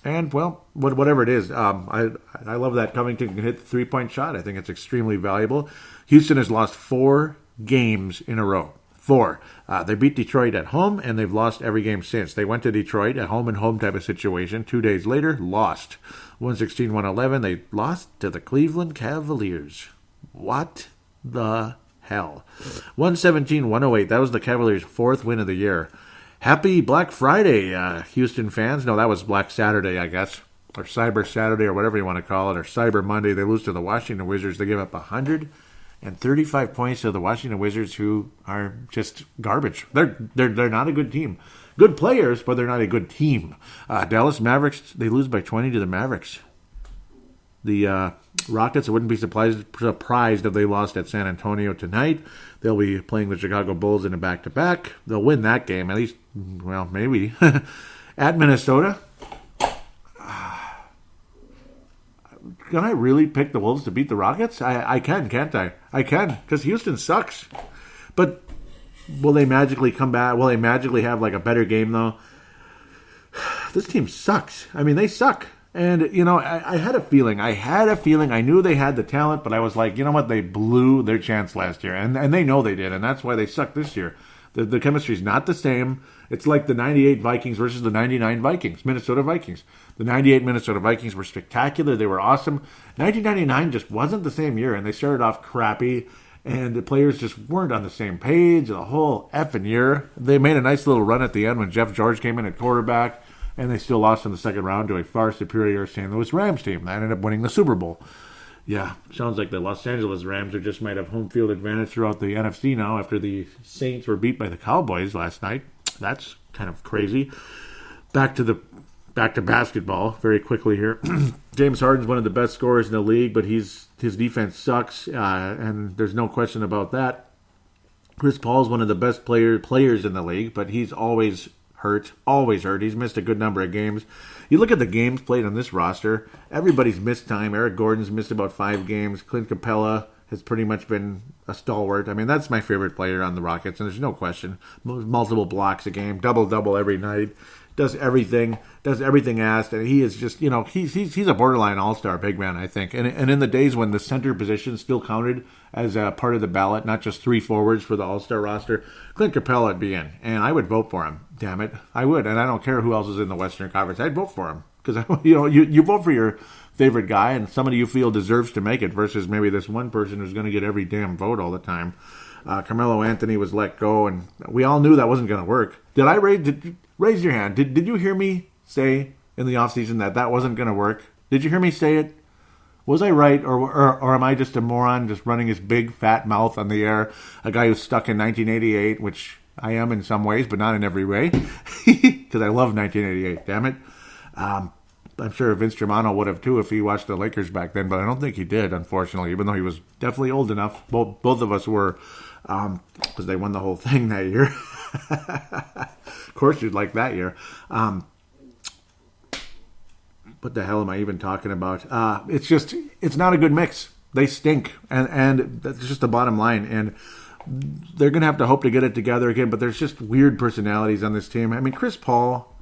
And, well, whatever it is, I love that Covington can hit the three-point shot. I think it's extremely valuable. Houston has lost 4 games in a row. 4. They beat Detroit at home, and they've lost every game since. They went to Detroit, a home-and-home type of situation. 2 days later, lost. 116-111, they lost to the Cleveland Cavaliers. What the hell? 117-108, that was the Cavaliers' 4th win of the year. Happy Black Friday, Houston fans. No, that was Black Saturday, I guess. Or Cyber Saturday, or whatever you want to call it. Or Cyber Monday. They lose to the Washington Wizards. They give up 100 and 35 points to the Washington Wizards, who are just garbage. They're not a good team. Good players, but they're not a good team. Dallas Mavericks, they lose by 20 to the Mavericks. The Rockets, I wouldn't be surprised if they lost at San Antonio tonight. They'll be playing the Chicago Bulls in a back-to-back. They'll win that game, at least, well, maybe. At Minnesota, can I really pick the Wolves to beat the Rockets? I can, can't I? I can, because Houston sucks. But will they magically come back? Will they magically have like a better game, though? This team sucks. I mean, they suck. And, you know, I had a feeling. I knew they had the talent, but I was like, you know what? They blew their chance last year. And they know they did, and that's why they suck this year. The chemistry's not the same. It's like the 98 Vikings versus the 99 Vikings, Minnesota Vikings. The 98 Minnesota Vikings were spectacular. They were awesome. 1999 just wasn't the same year, and they started off crappy, and the players just weren't on the same page the whole effing year. They made a nice little run at the end when Jeff George came in at quarterback, and they still lost in the second round to a far superior St. Louis Rams team that ended up winning the Super Bowl. Yeah, sounds like the Los Angeles Rams are just might have home field advantage throughout the NFC now after the Saints were beat by the Cowboys last night. That's kind of crazy. Back to basketball very quickly here. James Harden's one of the best scorers in the league, but his defense sucks, and there's no question about that. Chris Paul's one of the best players in the league, but he's always hurt. He's missed a good number of games. You look at the games played on this roster, everybody's missed time. Eric Gordon's missed about 5 games. Clint Capella has pretty much been a stalwart. I mean, that's my favorite player on the Rockets, and there's no question. Multiple blocks a game, double-double every night. Does everything asked, and he is just, you know, he's a borderline all-star big man, I think. And in the days when the center position still counted as a part of the ballot, not just 3 forwards for the all-star roster, Clint Capella would be in, and I would vote for him. Damn it, I would, and I don't care who else is in the Western Conference. I'd vote for him because you vote for your favorite guy, and somebody you feel deserves to make it versus maybe this one person who's going to get every damn vote all the time. Carmelo Anthony was let go, and we all knew that wasn't going to work. Raise your hand. Did you hear me say in the offseason that wasn't going to work? Did you hear me say it? Was I right, or am I just a moron just running his big fat mouth on the air? A guy who's stuck in 1988, which I am in some ways, but not in every way, because I love 1988. Damn it. I'm sure Vince Germano would have too if he watched the Lakers back then, but I don't think he did, unfortunately, even though he was definitely old enough. Both of us were, because they won the whole thing that year. Of course you'd like that year. What the hell am I even talking about? It's not a good mix. They stink, and that's just the bottom line. And they're going to have to hope to get it together again, but there's just weird personalities on this team. I mean, Chris Paul,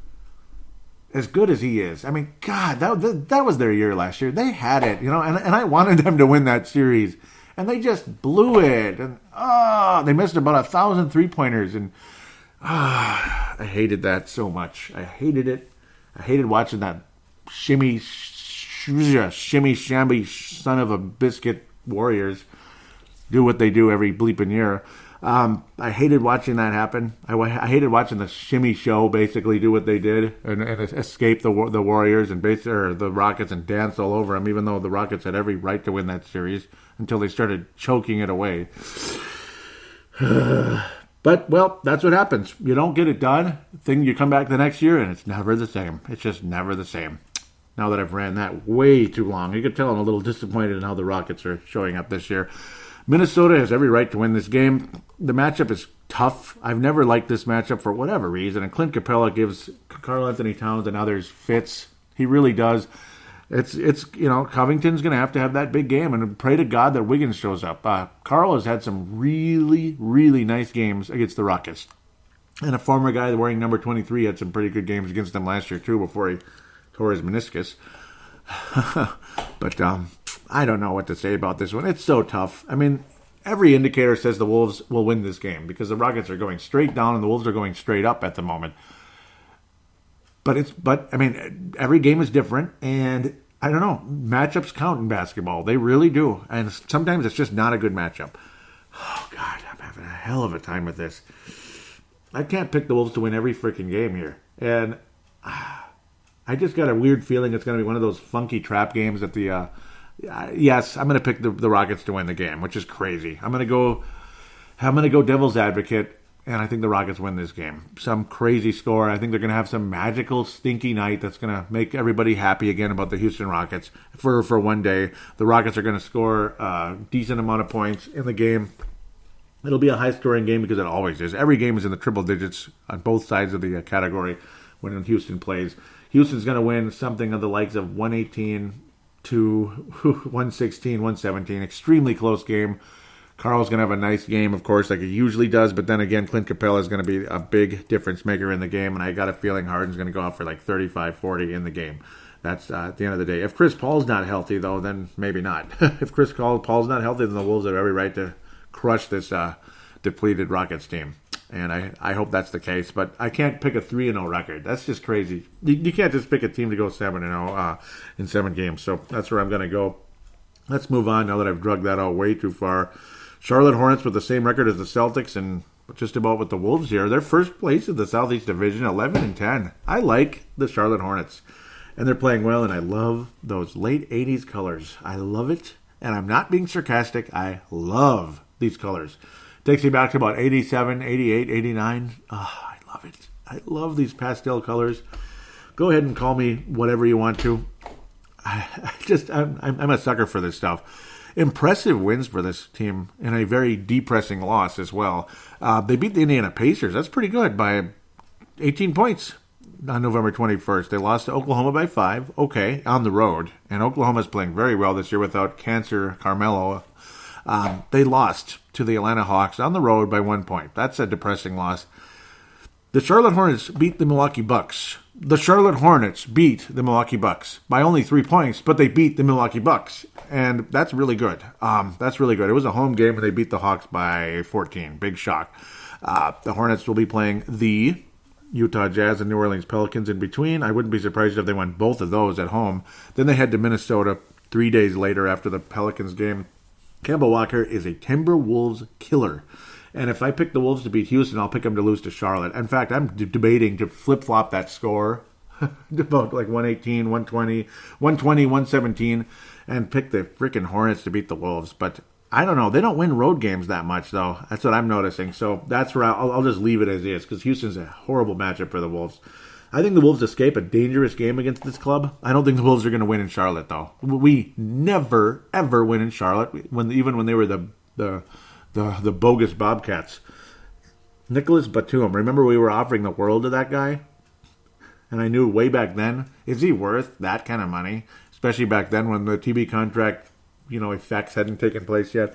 as good as he is, I mean, God, that was their year last year. They had it, you know, and I wanted them to win that series, and they just blew it. And they missed about 1,000 3-pointers, and I hated that so much. I hated it. I hated watching that shimmy shamby son of a biscuit Warriors do what they do every bleeping year. I hated watching that happen. I hated watching the shimmy show basically do what they did and escape the Warriors and the Rockets and dance all over them, even though the Rockets had every right to win that series until they started choking it away. But, well, that's what happens. You don't get it done. You come back the next year, and it's never the same. It's just never the same. Now that I've ran that way too long, you can tell I'm a little disappointed in how the Rockets are showing up this year. Minnesota has every right to win this game. The matchup is tough. I've never liked this matchup for whatever reason, and Clint Capella gives Karl Anthony Towns and others fits. He really does. It's Covington's going to have that big game, and pray to God that Wiggins shows up. Karl has had some really, really nice games against the Rockets. And a former guy wearing number 23 had some pretty good games against them last year, too, before he tore his meniscus. But I don't know what to say about this one. It's so tough. I mean, every indicator says the Wolves will win this game because the Rockets are going straight down and the Wolves are going straight up at the moment. But I mean, every game is different, and I don't know. Matchups count in basketball. They really do. And sometimes it's just not a good matchup. Oh, God, I'm having a hell of a time with this. I can't pick the Wolves to win every freaking game here. And I just got a weird feeling it's going to be one of those funky trap games that the Yes, I'm going to pick the Rockets to win the game, which is crazy. I'm going to go devil's advocate, and I think the Rockets win this game. Some crazy score. I think they're going to have some magical, stinky night that's going to make everybody happy again about the Houston Rockets for one day. The Rockets are going to score a decent amount of points in the game. It'll be a high-scoring game because it always is. Every game is in the triple digits on both sides of the category when Houston plays. Houston's going to win something of the likes of 118 to 116, 117. Extremely close game. Carl's going to have a nice game, of course, like he usually does. But then again, Clint Capella is going to be a big difference maker in the game. And I got a feeling Harden's going to go out for like 35, 40 in the game. That's at the end of the day. If Chris Paul's not healthy, though, then maybe not. If Chris Paul's not healthy, then the Wolves have every right to crush this depleted Rockets team. And I hope that's the case. But I can't pick a 3-0 record. That's just crazy. You can't just pick a team to go 7-0 in 7 games. So that's where I'm going to go. Let's move on now that I've drugged that out way too far. Charlotte Hornets with the same record as the Celtics and just about with the Wolves here. They're first place in the Southeast Division, 11-10. I like the Charlotte Hornets. And they're playing well, and I love those late 80s colors. I love it. And I'm not being sarcastic. I love these colors. Takes me back to about 87, 88, 89. I love it. I love these pastel colors. Go ahead and call me whatever you want to. I'm a sucker for this stuff. Impressive wins for this team and a very depressing loss as well. They beat the Indiana Pacers. That's pretty good by 18 points on November 21st. They lost to Oklahoma by 5. Okay, on the road. And Oklahoma's playing very well this year without Cancer Carmelo. They lost to the Atlanta Hawks on the road by 1 point. That's a depressing loss. The Charlotte Hornets beat the Milwaukee Bucks. The Charlotte Hornets beat the Milwaukee Bucks by only 3 points, but they beat the Milwaukee Bucks. And that's really good. That's really good. It was a home game, and they beat the Hawks by 14. Big shock. The Hornets will be playing the Utah Jazz and New Orleans Pelicans in between. I wouldn't be surprised if they won both of those at home. Then they head to Minnesota 3 days later after the Pelicans game. Kemba Walker is a Timberwolves killer. And if I pick the Wolves to beat Houston, I'll pick them to lose to Charlotte. In fact, I'm debating to flip-flop that score about like 118, 120, 120, 117, and pick the freaking Hornets to beat the Wolves. But I don't know. They don't win road games that much, though. That's what I'm noticing. So that's where I'll just leave it as is, because Houston's a horrible matchup for the Wolves. I think the Wolves escape a dangerous game against this club. I don't think the Wolves are going to win in Charlotte, though. We never, ever win in Charlotte, even when they were the bogus Bobcats. Nicholas Batum. Remember we were offering the world to that guy? And I knew way back then, is he worth that kind of money? Especially back then when the TB contract, effects hadn't taken place yet.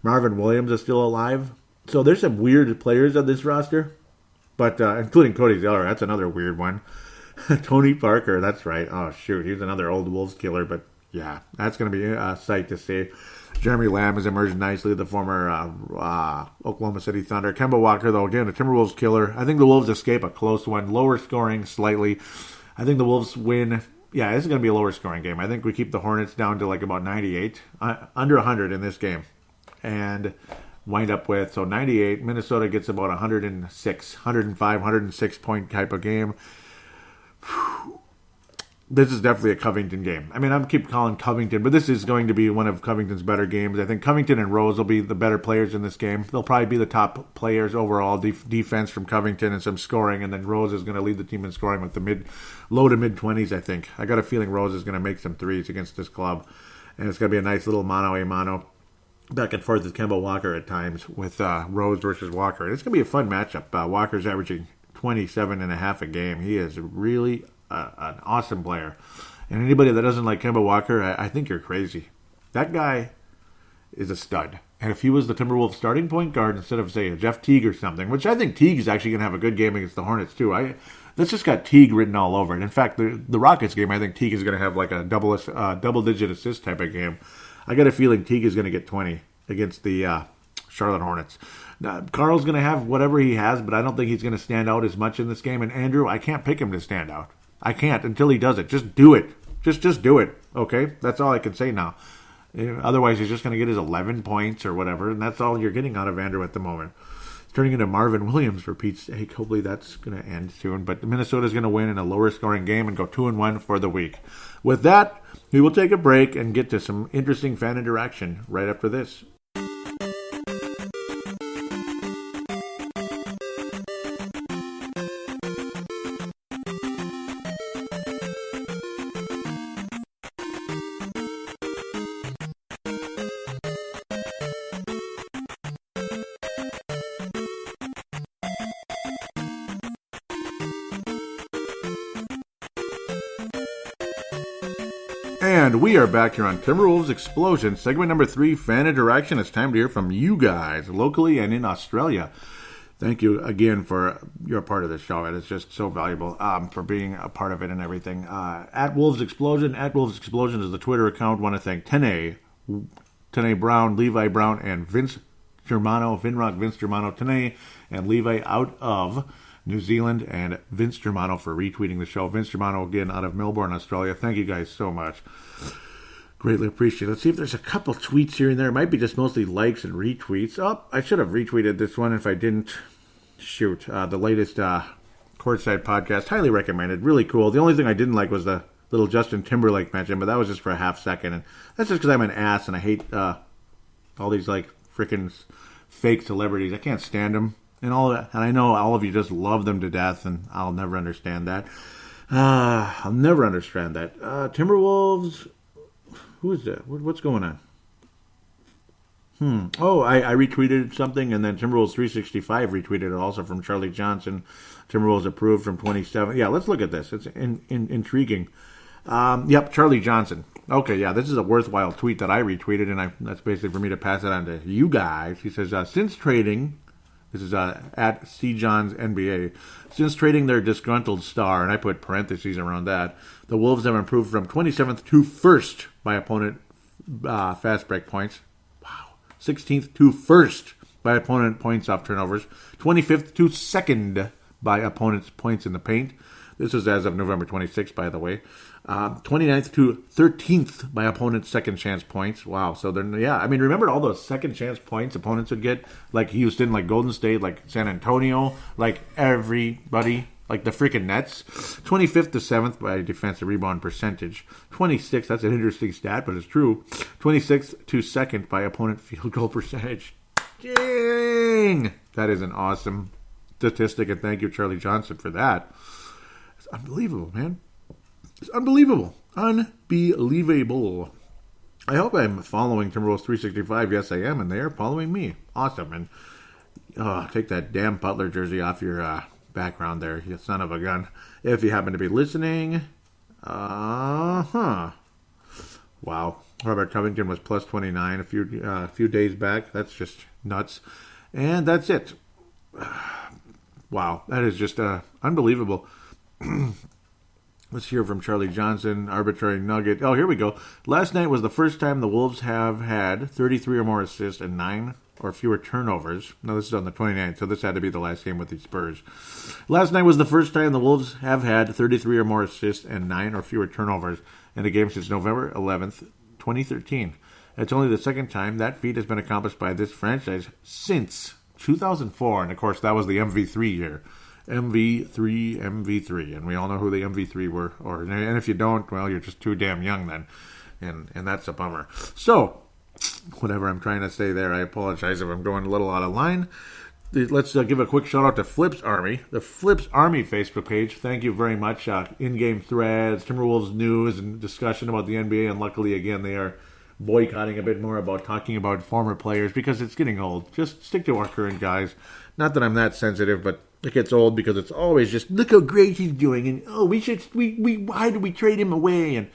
Marvin Williams is still alive. So there's some weird players on this roster. But including Cody Zeller, that's another weird one. Tony Parker, that's right. Oh, shoot, he's another old Wolves killer. But yeah, that's going to be a sight to see. Jeremy Lamb has emerged nicely, the former Oklahoma City Thunder. Kemba Walker, though, again, a Timberwolves killer. I think the Wolves escape a close one, lower scoring slightly. I think the Wolves win. Yeah, this is going to be a lower scoring game. I think we keep the Hornets down to like about 98, under 100 in this game. And wind up with, 98. Minnesota gets about 106, 105, 106 point type of game. This is definitely a Covington game. I mean, I'm keep calling Covington, but this is going to be one of Covington's better games. I think Covington and Rose will be the better players in this game. They'll probably be the top players overall, defense from Covington and some scoring, and then Rose is going to lead the team in scoring with the low to mid-20s, I think. I got a feeling Rose is going to make some threes against this club, and it's going to be a nice little mano-a-mano. Back and forth with Kemba Walker at times with Rose versus Walker. It's going to be a fun matchup. Walker's averaging 27.5 a game. He is really an awesome player. And anybody that doesn't like Kemba Walker, I think you're crazy. That guy is a stud. And if he was the Timberwolves starting point guard instead of, say, a Jeff Teague or something, which I think Teague is actually going to have a good game against the Hornets too. That's just got Teague written all over it. In fact, the Rockets game, I think Teague is going to have like a double-digit assist type of game. I got a feeling Teague is going to get 20 against the Charlotte Hornets. Now, Carl's going to have whatever he has, but I don't think he's going to stand out as much in this game. And Andrew, I can't pick him to stand out. I can't until he does it. Just do it. Just do it. Okay? That's all I can say now. Otherwise, he's just going to get his 11 points or whatever, and that's all you're getting out of Andrew at the moment. turning into Marvin Williams for Pete's sake. Hopefully that's going to end soon. But Minnesota's going to win in a lower scoring game and go 2-1 for the week. With that, we will take a break and get to some interesting fan interaction right after this. And we are back here on Timberwolves Explosion, segment number 3, fan interaction. It's time to hear from you guys, locally and in Australia. Thank you again for your part of the show. It is just so valuable for being a part of it and everything. At Wolves Explosion is the Twitter account. Want to thank Tene Brown, Levi Brown, and Vince Germano, Tene and Levi out of New Zealand, and Vince Germano for retweeting the show. Vince Germano, again, out of Melbourne, Australia. Thank you guys so much. Greatly appreciate it. Let's see if there's a couple tweets here and there. It might be just mostly likes and retweets. Oh, I should have retweeted this one if I didn't. Shoot. The latest Courtside podcast. Highly recommended. Really cool. The only thing I didn't like was the little Justin Timberlake mention, but that was just for a half second. And that's just because I'm an ass and I hate all these, like, freaking fake celebrities. I can't stand them. And all that, and I know all of you just love them to death, and I'll never understand that. Timberwolves. Who is that? What's going on? Oh, I retweeted something, and then Timberwolves 365 retweeted it also from Charlie Johnson. Timberwolves approved from 27. Yeah, let's look at this. It's intriguing. Yep, Charlie Johnson. Okay, yeah, this is a worthwhile tweet that I retweeted, and that's basically for me to pass it on to you guys. He says, since trading. This is at CJohnsNBA. Since trading their disgruntled star, and I put parentheses around that, the Wolves have improved from 27th to 1st by opponent fast break points. Wow. 16th to 1st by opponent points off turnovers. 25th to 2nd by opponent's points in the paint. This is as of November 26th, by the way. 29th to 13th by opponent's second chance points. Wow. So then, yeah, I mean, remember all those second chance points opponents would get? Like Houston, like Golden State, like San Antonio, like everybody, like the freaking Nets. 25th to 7th by defensive rebound percentage. 26th, that's an interesting stat, but it's true. 26th to 2nd by opponent field goal percentage. Dang! That is an awesome statistic, and thank you, Charlie Johnson, for that. It's unbelievable, man. It's unbelievable. Unbelievable. I hope I'm following Timberwolves 365. Yes, I am, and they are following me. Awesome. And take that damn Butler jersey off your background there, you son of a gun. If you happen to be listening. Wow. Robert Covington was plus 29 a few days back. That's just nuts. And that's it. Wow. That is just unbelievable. Let's hear from Charlie Johnson, arbitrary nugget. Oh, here we go. Last night was the first time the Wolves have had 33 or more assists and 9 or fewer turnovers. No, this is on the 29th, so this had to be the last game with the Spurs. Last night was the first time the Wolves have had 33 or more assists and 9 or fewer turnovers in a game since November 11th, 2013. It's only the second time that feat has been accomplished by this franchise since 2004, and of course that was the MV3 year. MV3, and we all know who the MV3 were. And if you don't, well, you're just too damn young then, and that's a bummer. So, whatever I'm trying to say there, I apologize if I'm going a little out of line. Let's give a quick shout out to Flips Army, the Flips Army Facebook page. Thank you very much. In-game threads, Timberwolves news, and discussion about the NBA, and luckily, again, they are boycotting a bit more about talking about former players because it's getting old. Just stick to our current guys. Not that I'm that sensitive, but it gets old because it's always just, look how great he's doing, and why do we trade him away? And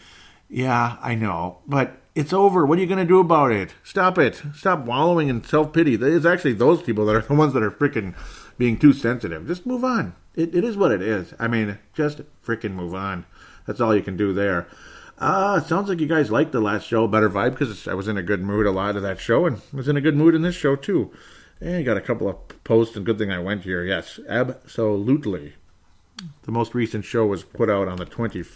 yeah, I know, but it's over. What are you going to do about it? Stop it. Stop wallowing in self-pity. It's actually those people that are the ones that are freaking being too sensitive. Just move on. It is what it is. I mean, just freaking move on. That's all you can do there. It sounds like you guys liked the last show, Better Vibe, because I was in a good mood a lot of that show, and I was in a good mood in this show too. And got a couple of posts, and good thing I went here. Yes, absolutely. The most recent show was put out on the 23rd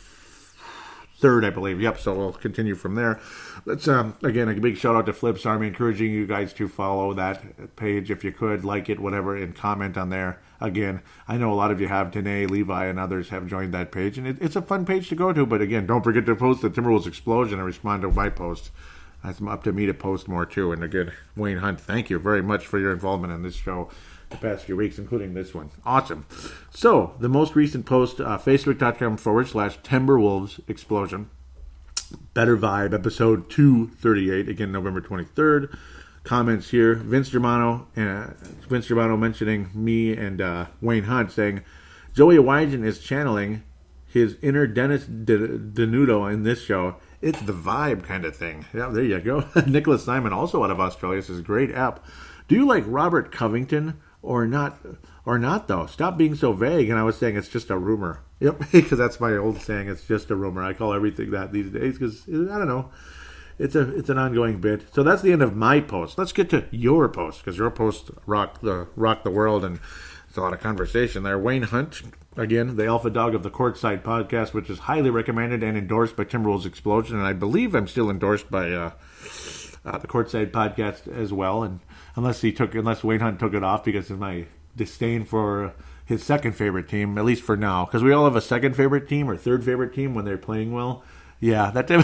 3rd, I believe. Yep, so we'll continue from there. Let's, again, a big shout out to Flips Army, encouraging you guys to follow that page if you could, like it, whatever, and comment on there. Again, I know a lot of you have. Danae, Levi, and others have joined that page, and it's a fun page to go to. But again, don't forget to post the Timberwolves explosion and respond to my post. That's up to me to post more too. And again, Wayne Hunt, thank you very much for your involvement in this show the past few weeks, including this one. Awesome. So, the most recent post, facebook.com/Timberwolves explosion. Better Vibe, episode 238, again, November 23rd. Comments here. Vince Germano mentioning me and Wayne Hunt, saying, Joey Wygen is channeling his inner Dennis Denudo in this show. It's the vibe kind of thing. Yeah, there you go. Nicholas Simon, also out of Australia, says, great app. Do you like Robert Covington or not? Or not, though? Stop being so vague. And I was saying it's just a rumor. Yep, because that's my old saying. It's just a rumor. I call everything that these days because, I don't know. It's an ongoing bit. So that's the end of my post. Let's get to your post, because your post rocked the world, and it's a lot of conversation there. Wayne Hunt, again, the alpha dog of the Courtside podcast, which is highly recommended and endorsed by Timberwolves Explosion, and I believe I'm still endorsed by the Courtside podcast as well. And unless Wayne Hunt took it off because of my disdain for his second favorite team, at least for now, because we all have a second favorite team or third favorite team when they're playing well. Yeah, that time.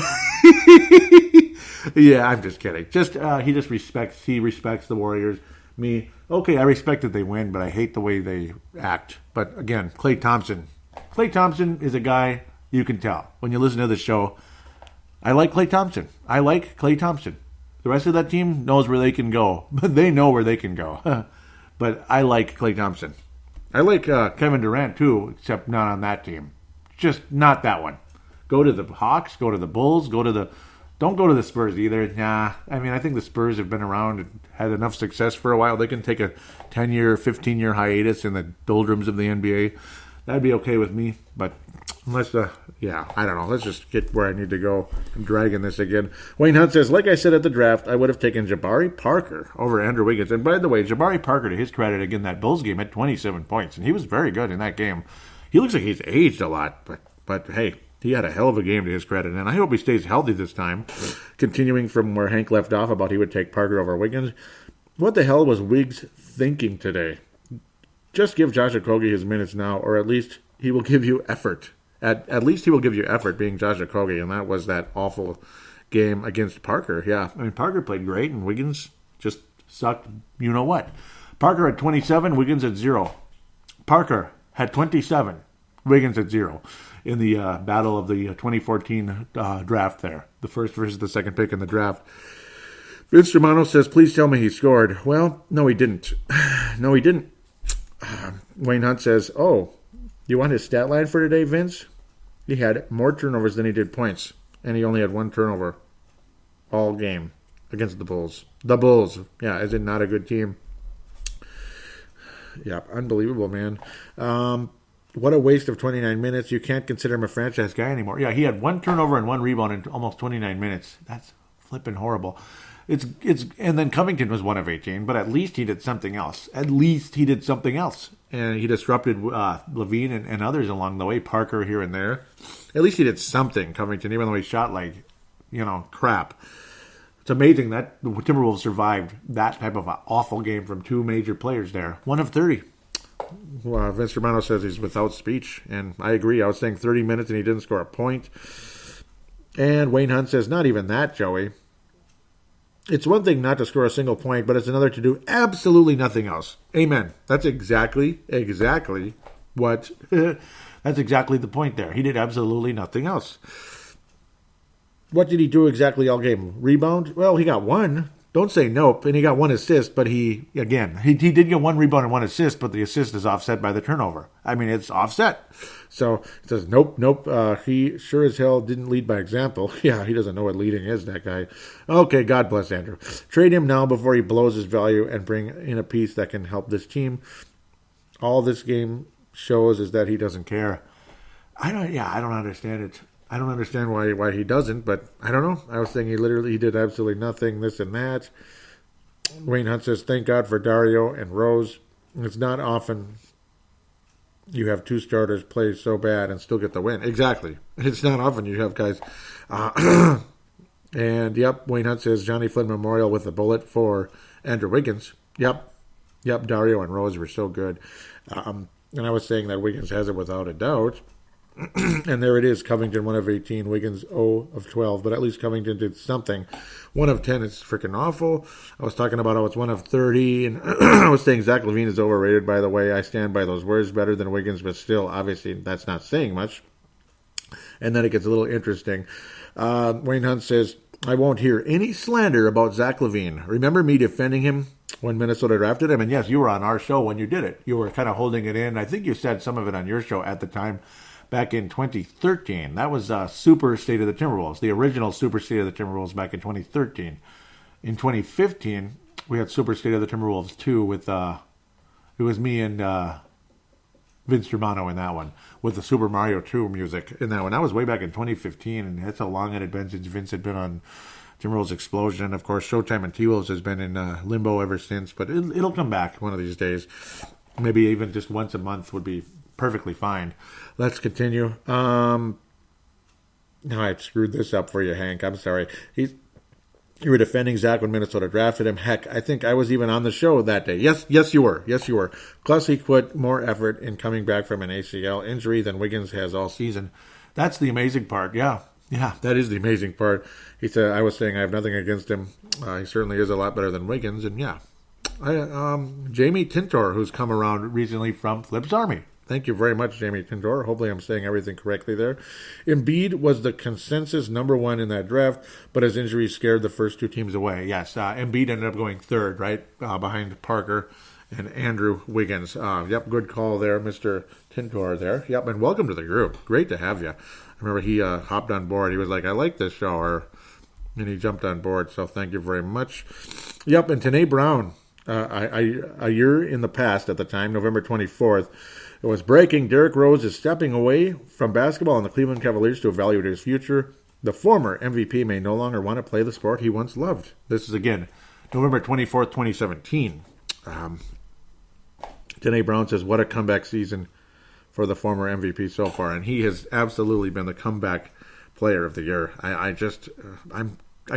Yeah, I'm just kidding. He respects the Warriors. Me, okay, I respect that they win, but I hate the way they act. But again, Klay Thompson is a guy you can tell when you listen to the show. I like Klay Thompson. The rest of that team knows where they can go, but they know where they can go. But I like Klay Thompson. I like Kevin Durant too, except not on that team. Just not that one. Go to the Hawks, go to the Bulls, don't go to the Spurs either. Nah, I mean, I think the Spurs have been around and had enough success for a while. They can take a 10-year, 15-year hiatus in the doldrums of the NBA. That'd be okay with me. But unless, I don't know. Let's just get where I need to go. I'm dragging this again. Wayne Hunt says, like I said at the draft, I would have taken Jabari Parker over Andrew Wiggins. And by the way, Jabari Parker, to his credit, again, that Bulls game had 27 points. And he was very good in that game. He looks like he's aged a lot. But hey, he had a hell of a game to his credit, and I hope he stays healthy this time. Continuing from where Hank left off about he would take Parker over Wiggins. What the hell was Wiggs thinking today? Just give Josh Okogie his minutes now, or at least he will give you effort. At least he will give you effort being Josh Okogie, and that was that awful game against Parker. Yeah, I mean, Parker played great, and Wiggins just sucked you-know-what. Parker had 27, Wiggins at 0. Parker had 27, Wiggins at 0. In the battle of the 2014 draft there. The first versus the second pick in the draft. Vince Germano says, please tell me he scored. Well, no, he didn't. Wayne Hunt says, oh, you want his stat line for today, Vince? He had more turnovers than he did points. And he only had one turnover all game against the Bulls. The Bulls. Yeah, as in not a good team. Yeah, unbelievable, man. What a waste of 29 minutes. You can't consider him a franchise guy anymore. Yeah, he had one turnover and one rebound in almost 29 minutes. That's flipping horrible. And then Covington was 1 of 18, but at least he did something else. And he disrupted Levine and others along the way, Parker here and there. At least he did something, Covington, even though he shot like, crap. It's amazing that the Timberwolves survived that type of an awful game from two major players there. 1 of 30. Vince Romano says he's without speech, and I agree. I was saying 30 minutes and he didn't score a point. And Wayne Hunt says, not even that, Joey. It's one thing not to score a single point, but it's another to do absolutely nothing else. Amen. That's exactly what, that's exactly the point there. He did absolutely nothing else. What did he do exactly all game? Rebound? Well, he got one. Don't say nope. And he got 1 assist, but he did get 1 rebound and 1 assist, but the assist is offset by the turnover. I mean, it's offset. So it says, nope. He sure as hell didn't lead by example. Yeah, he doesn't know what leading is, that guy. Okay, God bless Andrew. Trade him now before he blows his value and bring in a piece that can help this team. All this game shows is that he doesn't care. I don't understand it. I don't understand why he doesn't, but I don't know. I was saying he did absolutely nothing, this and that. Wayne Hunt says, thank God for Dario and Rose. It's not often you have two starters play so bad and still get the win. Exactly. It's not often you have guys. And, yep, Wayne Hunt says Johnny Flynn Memorial with a bullet for Andrew Wiggins. Yep, Dario and Rose were so good. And I was saying that Wiggins has it without a doubt. And there it is, Covington 1 of 18, Wiggins 0 of 12, but at least Covington did something. 1 of 10 is freaking awful. I was talking about how it's 1 of 30, and I was saying Zach LaVine is overrated, by the way. I stand by those words, better than Wiggins, but still, obviously, that's not saying much. And then it gets a little interesting. Wayne Hunt says, I won't hear any slander about Zach LaVine. Remember me defending him when Minnesota drafted him? And yes, you were on our show when you did it. You were kind of holding it in. I think you said some of it on your show at the time. Back in 2013. That was Super State of the Timberwolves, the original Super State of the Timberwolves back in 2013. In 2015, we had Super State of the Timberwolves 2 with, it was me and Vince Germano in that one, with the Super Mario 2 music in that one. That was way back in 2015, and that's how long it had been since Vince had been on Timberwolves Explosion. And, of course, Showtime and T-Wolves has been in limbo ever since, but it'll come back one of these days. Maybe even just once a month would be perfectly fine. Let's continue. Now I screwed this up for you, Hank. I'm sorry. You were defending Zach when Minnesota drafted him. Heck, I think I was even on the show that day. Yes, you were. Yes, you were. Plus, he put more effort in coming back from an ACL injury than Wiggins has all season. That's the amazing part. Yeah, that is the amazing part. He said, I was saying I have nothing against him. He certainly is a lot better than Wiggins. And yeah, Jamie Tintor, who's come around recently from Flip's Army. Thank you very much, Jamie Tindor. Hopefully I'm saying everything correctly there. Embiid was the consensus number 1 in that draft, but his injury scared the first 2 teams away. Yes, Embiid ended up going 3rd, right, behind Parker and Andrew Wiggins. Yep, good call there, Mr. Tindor there. Yep, and welcome to the group. Great to have you. I remember he hopped on board. He was like, I like this show, and he jumped on board, so thank you very much. Yep, and Tanae Brown, a year in the past at the time, November 24th, it was breaking. Derrick Rose is stepping away from basketball on the Cleveland Cavaliers to evaluate his future. The former MVP may no longer want to play the sport he once loved. This is, again, November 24th, 2017. Danae Brown says, what a comeback season for the former MVP so far. And he has absolutely been the comeback player of the year. I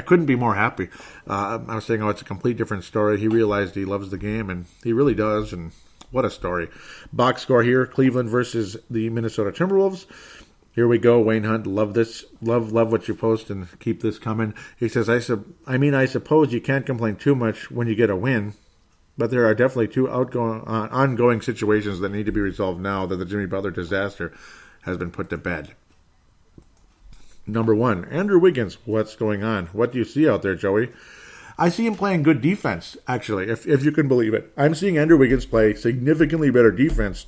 couldn't be more happy. I was saying, it's a complete different story. He realized he loves the game, and he really does, and what a story. Box score here, Cleveland versus the Minnesota Timberwolves. Here we go, Wayne Hunt. Love this. Love what you post, and keep this coming. He says, I suppose you can't complain too much when you get a win, but there are definitely 2 ongoing situations that need to be resolved now that the Jimmy Butler disaster has been put to bed. Number 1, Andrew Wiggins. What's going on? What do you see out there, Joey? I see him playing good defense, actually, if you can believe it. I'm seeing Andrew Wiggins play significantly better defense,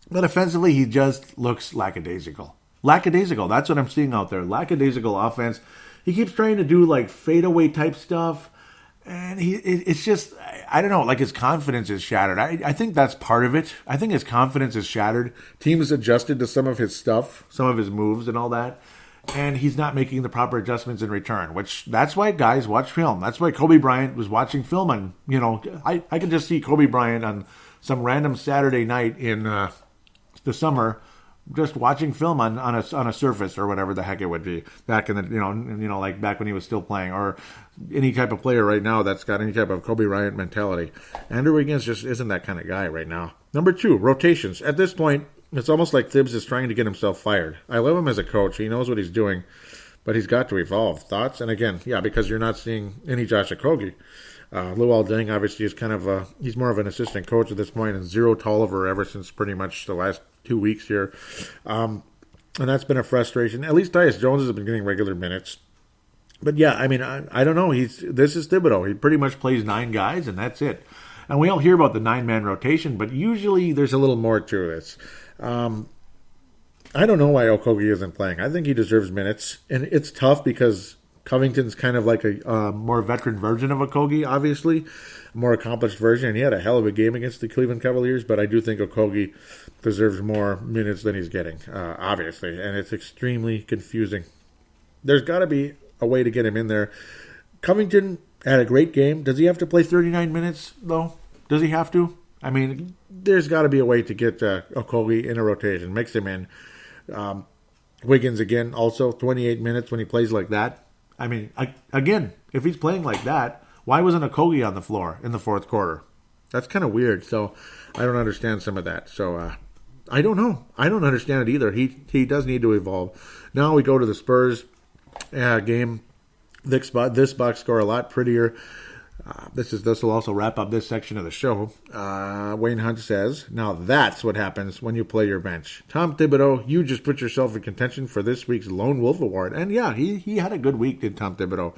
but offensively, he just looks lackadaisical. Lackadaisical, that's what I'm seeing out there. Lackadaisical offense. He keeps trying to do, like, fadeaway type stuff, and it's just, I don't know, like his confidence is shattered. I think that's part of it. I think his confidence is shattered. Teams adjusted to some of his stuff, some of his moves and all that. And he's not making the proper adjustments in return, that's why guys watch film. That's why Kobe Bryant was watching film on, I can just see Kobe Bryant on some random Saturday night in the summer, just watching film on a surface or whatever the heck it would be back in the, like back when he was still playing, or any type of player right now that's got any type of Kobe Bryant mentality. Andrew Wiggins just isn't that kind of guy right now. Number 2, rotations. At this point, it's almost like Thibs is trying to get himself fired. I love him as a coach. He knows what he's doing, but he's got to evolve. Thoughts? And again, because you're not seeing any Josh Okogie. Luol Deng obviously is kind of he's more of an assistant coach at this point, and zero Tolliver ever since pretty much the last 2 weeks here. And that's been a frustration. At least Tyus Jones has been getting regular minutes. But yeah, I don't know. This is Thibodeau. He pretty much plays 9 guys, and that's it. And we all hear about the 9-man rotation, but usually there's a little more to this. I don't know why Okogie isn't playing. I think he deserves minutes, and it's tough because Covington's kind of like a more veteran version of Okogie, obviously, a more accomplished version, and he had a hell of a game against the Cleveland Cavaliers, but I do think Okogie deserves more minutes than he's getting, obviously, and it's extremely confusing. There's got to be a way to get him in there. Covington had a great game. Does he have to play 39 minutes, though? Does he have to? I mean, there's got to be a way to get Okogie in a rotation. Mix him in. Wiggins again, also 28 minutes when he plays like that. I mean, again, if he's playing like that, why wasn't Okogie on the floor in the fourth quarter? That's kind of weird. So I don't understand some of that. So I don't know. I don't understand it either. He does need to evolve. Now we go to the Spurs game. This box score a lot prettier. This will also wrap up this section of the show. Wayne Hunt says, now that's what happens when you play your bench. Tom Thibodeau, you just put yourself in contention for this week's Lone Wolf Award. And yeah, he had a good week, did Tom Thibodeau.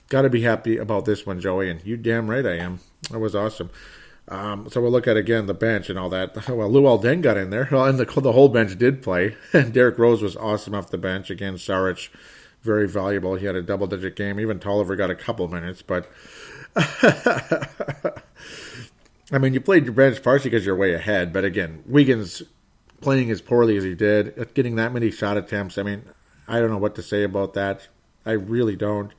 Got to be happy about this one, Joey. And you damn right I am. That was awesome. So we'll look at, again, the bench and all that. Well, Lou Deng got in there. Well, and the whole bench did play. And Derrick Rose was awesome off the bench. Again, Saric, very valuable. He had a double-digit game. Even Tolliver got a couple minutes, but... I mean, you played your bench partially because you're way ahead, but again, Wiggins playing as poorly as he did, getting that many shot attempts, I mean, I don't know what to say about that. I really don't.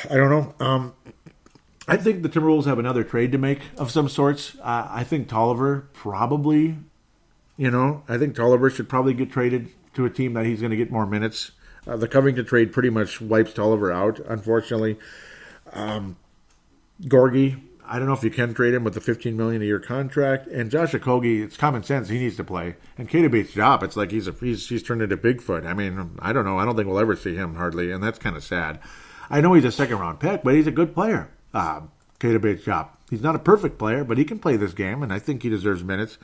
I don't know. I think the Timberwolves have another trade to make of some sorts. I think Tolliver probably, I think Tolliver should probably get traded to a team that he's going to get more minutes. The Covington trade pretty much wipes Tolliver out, unfortunately. Gorgie, I don't know if you can trade him with the $15 million a year contract. And Josh Okogie, it's common sense. He needs to play. And Keita Bates-Diop, it's like he's turned into Bigfoot. I mean, I don't know. I don't think we'll ever see him hardly, and that's kind of sad. I know he's a second-round pick, but he's a good player. Keita Bates-Diop. He's not a perfect player, but he can play this game, and I think he deserves minutes.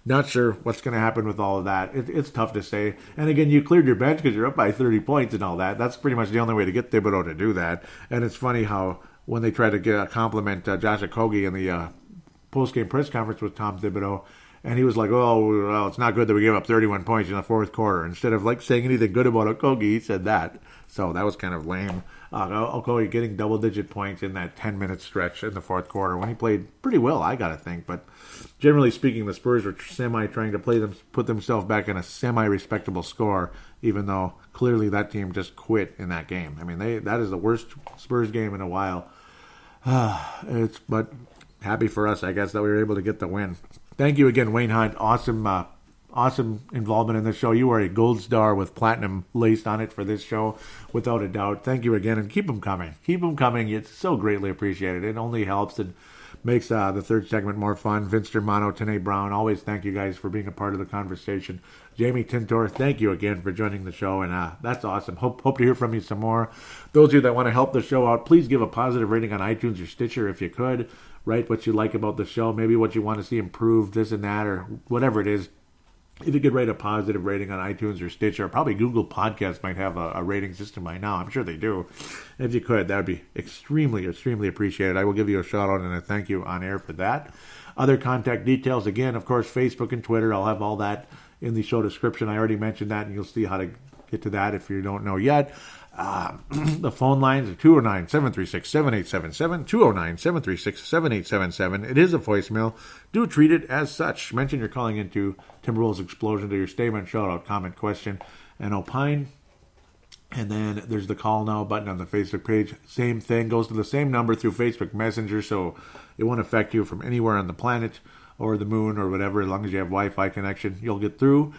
Not sure what's going to happen with all of that. It's tough to say. And again, you cleared your bench because you're up by 30 points and all that. That's pretty much the only way to get Thibodeau to do that. And it's funny how when they try to compliment Josh Okogie in the post-game press conference with Tom Thibodeau, and he was like, oh, well, it's not good that we gave up 31 points in the fourth quarter. Instead of saying anything good about Okogie, he said that. So that was kind of lame. Okogie getting double-digit points in that 10-minute stretch in the fourth quarter when he played pretty well, I got to think. But generally speaking, the Spurs were trying to put themselves back in a semi-respectable score, even though clearly that team just quit in that game. I mean, that is the worst Spurs game in a while. But happy for us, I guess, that we were able to get the win. Thank you again, Wayne Hunt. Awesome involvement in the show. You are a gold star with platinum laced on it for this show, without a doubt. Thank you again, and keep them coming. Keep them coming. It's so greatly appreciated. It only helps and makes the third segment more fun. Vince Germano, Tanae Brown, always thank you guys for being a part of the conversation. Jamie Tintor, thank you again for joining the show, and that's awesome. Hope to hear from you some more. Those of you that want to help the show out, please give a positive rating on iTunes or Stitcher if you could. Write what you like about the show, maybe what you want to see improved, this and that, or whatever it is. If you could rate a positive rating on iTunes or Stitcher, probably Google Podcasts might have a rating system by now. I'm sure they do. If you could, that would be extremely, extremely appreciated. I will give you a shout out and a thank you on air for that. Other contact details, again, of course, Facebook and Twitter. I'll have all that in the show description. I already mentioned that, and you'll see how to get to that if you don't know yet. The phone lines are 209-736-7877, 209-736-7877. It is a voicemail. Do treat it as such. Mention you're calling into Timberwolves Explosion to your statement, shout out, comment, question, and opine. And then there's the call now button on the Facebook page. Same thing, goes to the same number through Facebook Messenger, so it won't affect you from anywhere on the planet or the moon or whatever. As long as you have Wi-Fi connection, you'll get through.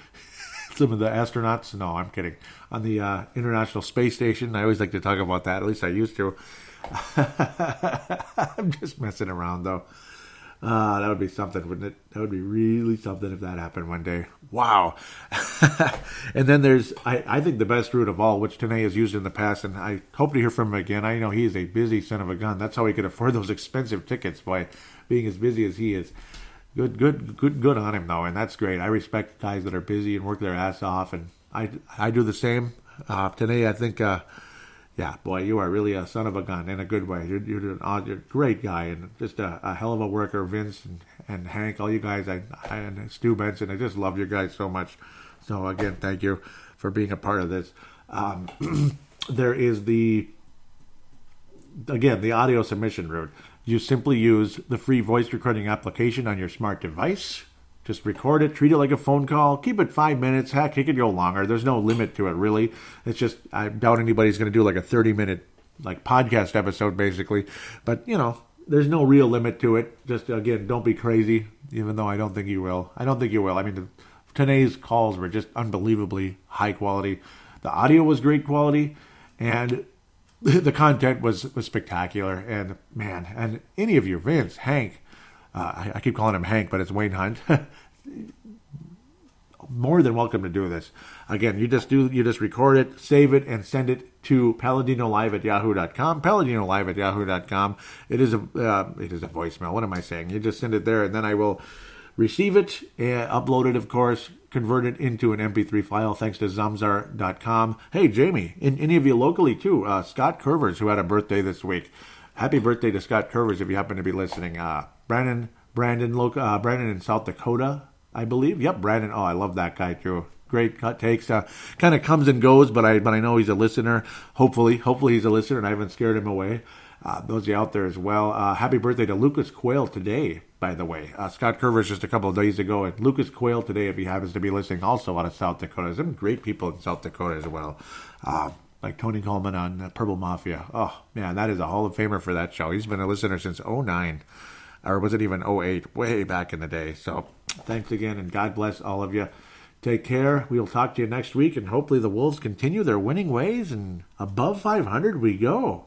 Some of the astronauts, no, I'm kidding, on the International Space Station. I always like to talk about that, at least I used to. I'm just messing around, though. That would be something, wouldn't it? That would be really something if that happened one day. Wow. And then there's, I think, the best route of all, which Tanae has used in the past, and I hope to hear from him again. I know he is a busy son of a gun. That's how he could afford those expensive tickets, by being as busy as he is. Good on him, though, and that's great. I respect guys that are busy and work their ass off, and I do the same. Today, I think, yeah, boy, you are really a son of a gun in a good way. You're a great guy and just a hell of a worker. Vince and Hank, all you guys, and Stu Benson, I just love you guys so much. So, again, thank you for being a part of this. There is the audio submission route. You simply use the free voice recording application on your smart device. Just record it, treat it like a phone call, keep it 5 minutes, heck, it could go longer. There's no limit to it, really. It's just, I doubt anybody's going to do like a 30-minute podcast episode, basically. But, there's no real limit to it. Just, again, don't be crazy, even though I don't think you will. I mean, today's calls were just unbelievably high quality. The audio was great quality, and the content was spectacular. And, man, and any of you, Vince, Hank, I keep calling him Hank, but it's Wayne Hunt, more than welcome to do this. Again, you just record it, save it, and send it to paladinolive@yahoo.com. Paladinolive@yahoo.com. It is a voicemail. What am I saying? You just send it there, and then I will receive it, upload it, of course, convert it into an MP3 file, thanks to Zamzar.com. Hey, Jamie, any of you locally, too, Scott Curvers, who had a birthday this week. Happy birthday to Scott Curvers, if you happen to be listening. Brandon in South Dakota, I believe. Yep, Brandon. Oh, I love that guy, too. Great cut takes. Kind of comes and goes, but I know he's a listener. Hopefully he's a listener, and I haven't scared him away. Those of you out there as well. Happy birthday to Lucas Quayle today, by the way. Scott Curvers just a couple of days ago, and Lucas Quayle today, if he happens to be listening, also out of South Dakota. Some great people in South Dakota as well. Like Tony Coleman on Purple Mafia. Oh, man, that is a Hall of Famer for that show. He's been a listener since 2009. Or was it even 2008? Way back in the day. So thanks again, and God bless all of you. Take care. We'll talk to you next week, and hopefully the Wolves continue their winning ways, and above 500 we go.